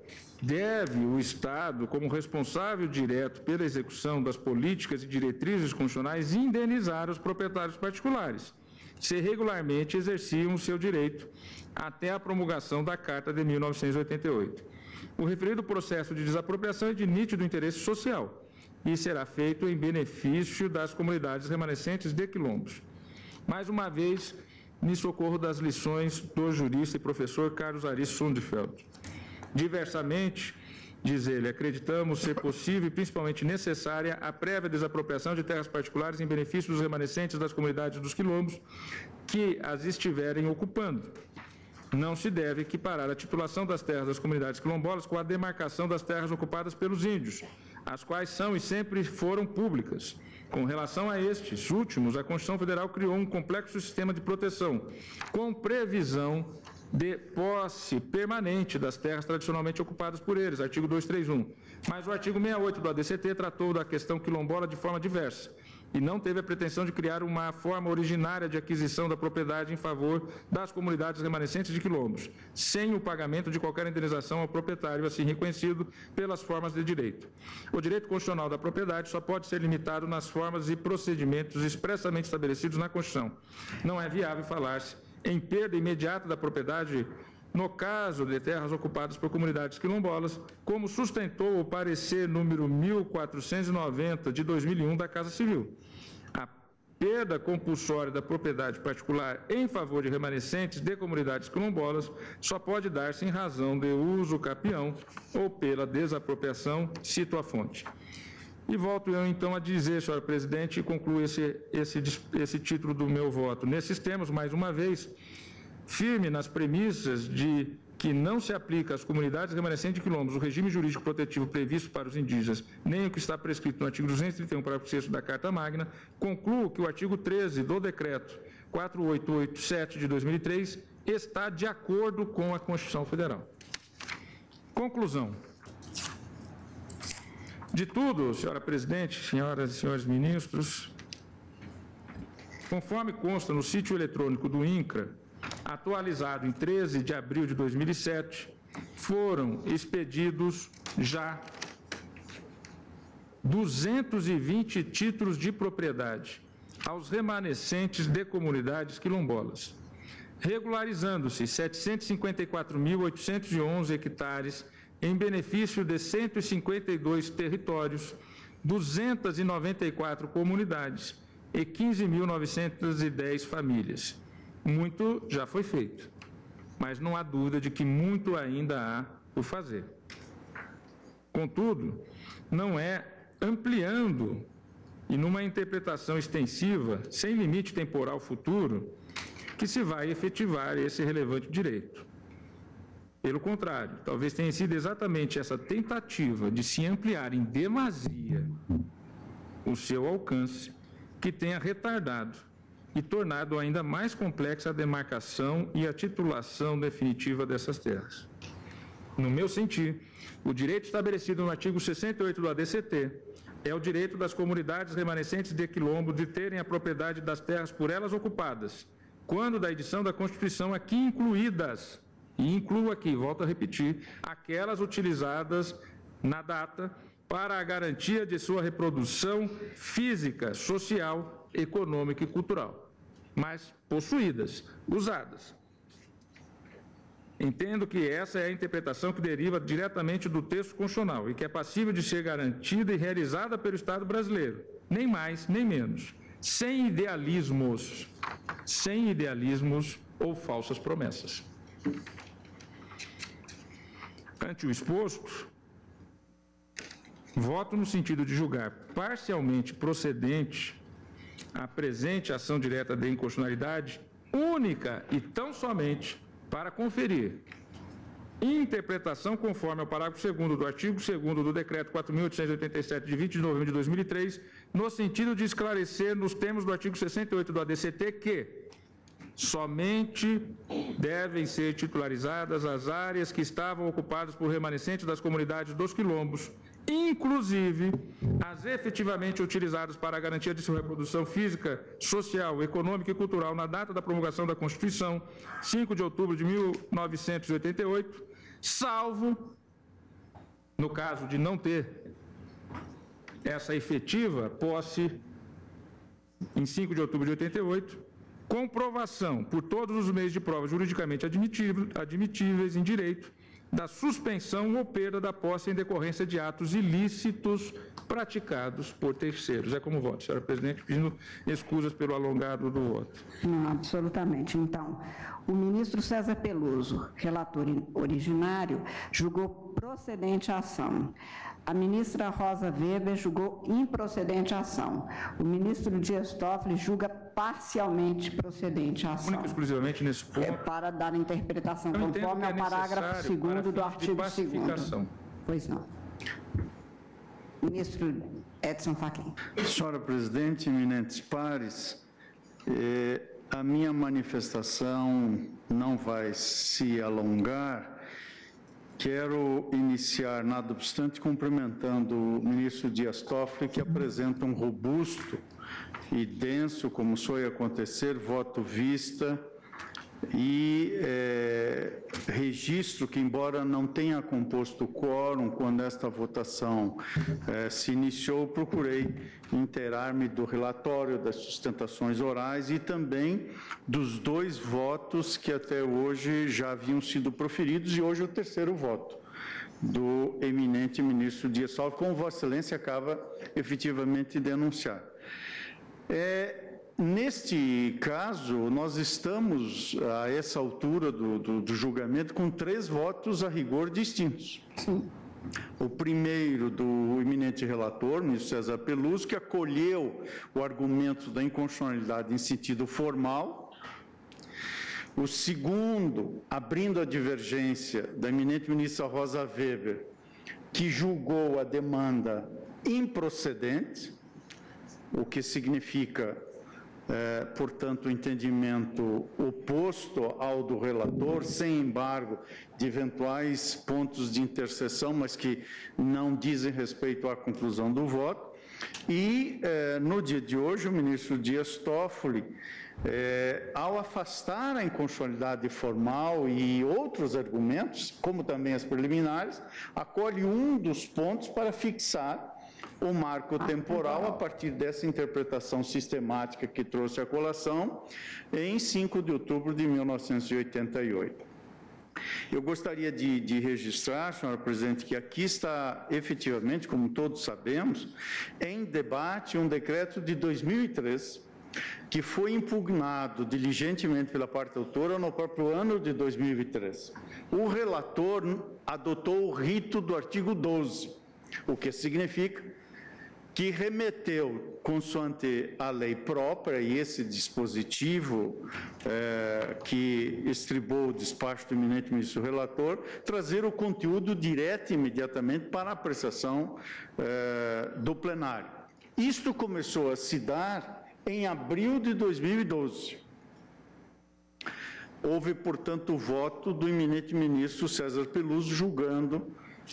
deve o Estado, como responsável direto pela execução das políticas e diretrizes constitucionais, indenizar os proprietários particulares, se regularmente exerciam o seu direito até a promulgação da Carta de 1988. O referido processo de desapropriação é de nítido interesse social e será feito em benefício das comunidades remanescentes de quilombos. Mais uma vez, me socorro das lições do jurista e professor Carlos Ari Sundfeld. Diversamente, diz ele, acreditamos ser possível e principalmente necessária a prévia desapropriação de terras particulares em benefício dos remanescentes das comunidades dos quilombos que as estiverem ocupando. Não se deve equiparar a titulação das terras das comunidades quilombolas com a demarcação das terras ocupadas pelos índios, as quais são e sempre foram públicas. Com relação a estes últimos, a Constituição Federal criou um complexo sistema de proteção, com previsão de posse permanente das terras tradicionalmente ocupadas por eles, artigo 231. Mas o artigo 68 do ADCT tratou da questão quilombola de forma diversa e não teve a pretensão de criar uma forma originária de aquisição da propriedade em favor das comunidades remanescentes de quilombos, sem o pagamento de qualquer indenização ao proprietário, assim reconhecido pelas formas de direito. O direito constitucional da propriedade só pode ser limitado nas formas e procedimentos expressamente estabelecidos na Constituição. Não é viável falar-se em perda imediata da propriedade no caso de terras ocupadas por comunidades quilombolas, como sustentou o parecer número 1490 de 2001 da Casa Civil. A perda compulsória da propriedade particular em favor de remanescentes de comunidades quilombolas só pode dar-se em razão de uso capião ou pela desapropriação, cito a fonte. E volto eu então a dizer, senhora presidente, e concluo esse título do meu voto. Nesses termos, mais uma vez, firme nas premissas de que não se aplica às comunidades remanescentes de quilombos o regime jurídico protetivo previsto para os indígenas, nem o que está prescrito no artigo 231, parágrafo 6º da Carta Magna, concluo que o artigo 13 do Decreto 4887 de 2003 está de acordo com a Constituição Federal. Conclusão. De tudo, senhora presidente, senhoras e senhores ministros, conforme consta no sítio eletrônico do INCRA, atualizado em 13 de abril de 2007, foram expedidos já 220 títulos de propriedade aos remanescentes de comunidades quilombolas, regularizando-se 754.811 hectares em benefício de 152 territórios, 294 comunidades e 15.910 famílias. Muito já foi feito, mas não há dúvida de que muito ainda há por fazer. Contudo, não é ampliando e numa interpretação extensiva, sem limite temporal futuro, que se vai efetivar esse relevante direito. Pelo contrário, talvez tenha sido exatamente essa tentativa de se ampliar em demasia o seu alcance que tenha retardado e tornado ainda mais complexa a demarcação e a titulação definitiva dessas terras. No meu sentir, o direito estabelecido no artigo 68 do ADCT é o direito das comunidades remanescentes de quilombo de terem a propriedade das terras por elas ocupadas, quando da edição da Constituição aqui incluídas, e incluo aqui, volto a repetir, aquelas utilizadas na data para a garantia de sua reprodução física, social, econômica e cultural, mas possuídas, usadas. Entendo que essa é a interpretação que deriva diretamente do texto constitucional e que é passível de ser garantida e realizada pelo Estado brasileiro, nem mais, nem menos, sem idealismos ou falsas promessas. Ante o exposto, voto no sentido de julgar parcialmente procedente a presente ação direta de inconstitucionalidade única e tão somente para conferir interpretação conforme ao parágrafo 2º do artigo 2º do Decreto 4.887, de 20 de novembro de 2003, no sentido de esclarecer nos termos do artigo 68 do ADCT que somente devem ser titularizadas as áreas que estavam ocupadas por remanescentes das comunidades dos quilombos, inclusive as efetivamente utilizadas para a garantia de sua reprodução física, social, econômica e cultural na data da promulgação da Constituição, 5 de outubro de 1988, salvo, no caso de não ter essa efetiva posse, em 5 de outubro de 88, comprovação por todos os meios de prova juridicamente admitíveis em direito da suspensão ou perda da posse em decorrência de atos ilícitos praticados por terceiros. É como voto, senhora presidente, pedindo excusas pelo alongado do voto. Não, absolutamente. Então, o ministro César Peluso, relator originário, julgou procedente a ação. A ministra Rosa Weber julgou improcedente a ação. O ministro Dias Toffoli julga parcialmente procedente a ação. Única e exclusivamente nesse ponto. Para dar interpretação conforme ao parágrafo 2º do artigo 2º. Pois não. Ministro Edson Fachin. Senhora presidente, eminentes pares, a minha manifestação não vai se alongar. Quero iniciar, nada obstante, cumprimentando o ministro Dias Toffoli, que apresenta um robusto e denso, como soe acontecer, voto vista e registro que, embora não tenha composto quórum quando esta votação se iniciou, procurei inteirar-me do relatório, das sustentações orais e também dos 2 votos que até hoje já haviam sido proferidos e hoje o 3º voto do eminente ministro Dias Toffoli, como Vossa Excelência acaba efetivamente de denunciar. Neste caso, nós estamos, a essa altura do julgamento, com 3 votos a rigor distintos. Sim. O primeiro do eminente relator, ministro César Peluso, que acolheu o argumento da inconstitucionalidade em sentido formal. O segundo, abrindo a divergência da eminente ministra Rosa Weber, que julgou a demanda improcedente, o que significa, portanto, o entendimento oposto ao do relator, sem embargo de eventuais pontos de interseção, mas que não dizem respeito à conclusão do voto. E, no dia de hoje, o ministro Dias Toffoli, ao afastar a inconstitucionalidade formal e outros argumentos, como também as preliminares, acolhe um dos pontos para fixar o marco temporal a partir dessa interpretação sistemática que trouxe a colação em 5 de outubro de 1988. Eu gostaria de registrar, senhora presidente, que aqui está efetivamente, como todos sabemos, em debate um decreto de 2003, que foi impugnado diligentemente pela parte autora no próprio ano de 2003. O relator adotou o rito do artigo 12, o que significa que remeteu, consoante a lei própria e esse dispositivo que estribou o despacho do eminente ministro relator, trazer o conteúdo direto e imediatamente para a apreciação do plenário. Isto começou a se dar em abril de 2012. Houve, portanto, o voto do eminente ministro César Peluso julgando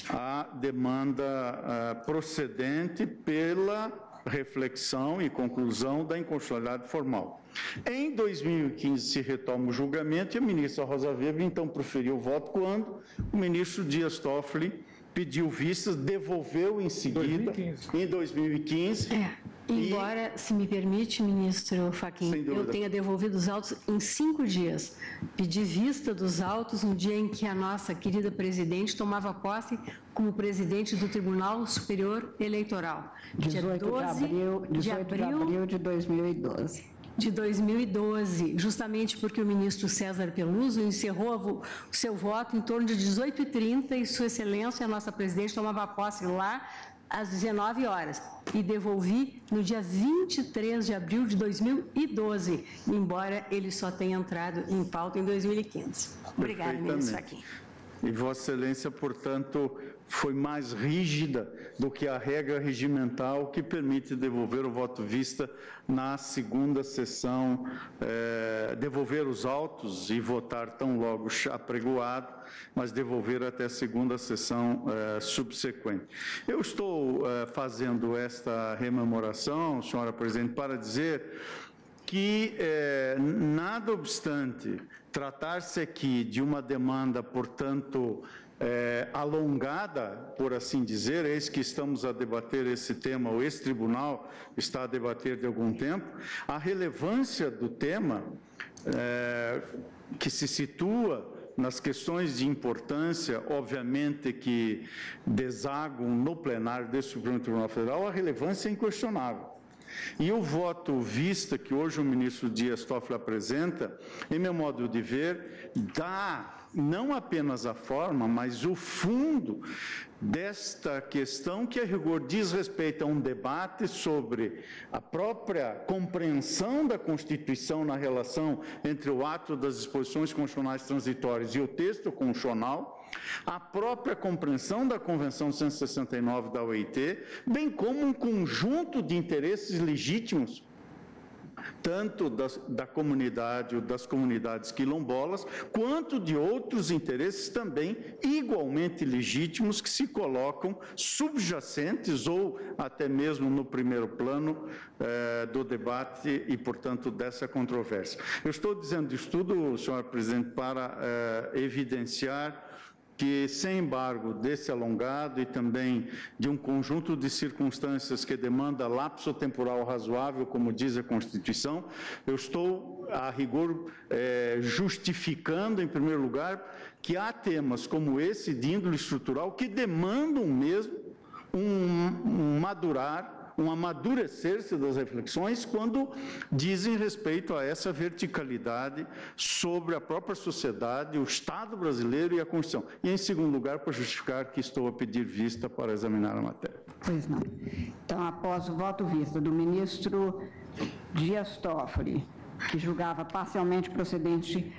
a demanda procedente pela reflexão e conclusão da inconstitucionalidade formal. Em 2015 se retoma o julgamento e a ministra Rosa Weber então proferiu o voto quando o ministro Dias Toffoli pediu vistas, devolveu em seguida, em 2015. Embora, se me permite, ministro Fachin, eu tenha devolvido os autos em 5 dias. Pedi vista dos autos no dia em que a nossa querida presidente tomava posse como presidente do Tribunal Superior Eleitoral. 18 de abril de 2012. De 2012, justamente porque o ministro César Peluso encerrou o seu voto em torno de 18h30 e Sua Excelência, a nossa presidente, tomava posse lá às 19 horas e devolvi no dia 23 de abril de 2012, embora ele só tenha entrado em pauta em 2015. Obrigada, ministro Fachin. E Vossa Excelência, portanto, foi mais rígida do que a regra regimental que permite devolver o voto vista na segunda sessão, devolver os autos e votar tão logo apregoado, mas devolver até a segunda sessão subsequente. Eu estou fazendo esta rememoração, senhora presidente, para dizer que, nada obstante tratar-se aqui de uma demanda, portanto, alongada, por assim dizer, eis que estamos a debater esse tema, ou esse tribunal está a debater de algum tempo, a relevância do tema que se situa nas questões de importância, obviamente que desagam no plenário desse Supremo Tribunal Federal, a relevância é inquestionável. E o voto vista que hoje o ministro Dias Toffoli apresenta, em meu modo de ver, dá não apenas a forma, mas o fundo desta questão que, a rigor, diz respeito a um debate sobre a própria compreensão da Constituição na relação entre o ato das disposições constitucionais transitórias e o texto constitucional, a própria compreensão da Convenção 169 da OIT, bem como um conjunto de interesses legítimos, tanto da comunidade ou das comunidades quilombolas, quanto de outros interesses também igualmente legítimos que se colocam subjacentes ou até mesmo no primeiro plano do debate e, portanto, dessa controvérsia. Eu estou dizendo isso tudo, senhora presidente, para evidenciar que, sem embargo desse alongado e também de um conjunto de circunstâncias que demanda lapso temporal razoável, como diz a Constituição, eu estou, a rigor, justificando, em primeiro lugar, que há temas como esse, de índole estrutural, que demandam mesmo um amadurecer-se das reflexões quando dizem respeito a essa verticalidade sobre a própria sociedade, o Estado brasileiro e a Constituição. E, em segundo lugar, para justificar que estou a pedir vista para examinar a matéria. Pois não. Então, após o voto vista do ministro Dias Toffoli, que julgava parcialmente procedente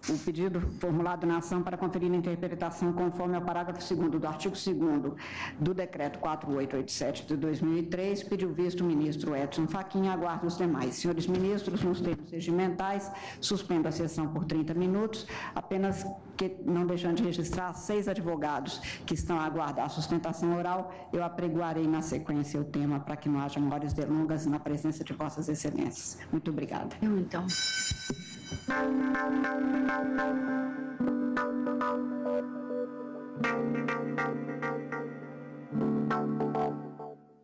o pedido formulado na ação para conferir a interpretação conforme ao parágrafo 2º do artigo 2º do decreto 4887 de 2003, pediu visto o ministro Edson Fachin, aguardo os demais. Senhores ministros, nos termos regimentais, suspendo a sessão por 30 minutos, apenas que, não deixando de registrar 6 advogados que estão a aguardar a sustentação oral, eu apregoarei na sequência o tema para que não haja maiores delongas na presença de vossas excelências. Muito obrigada. Eu, então.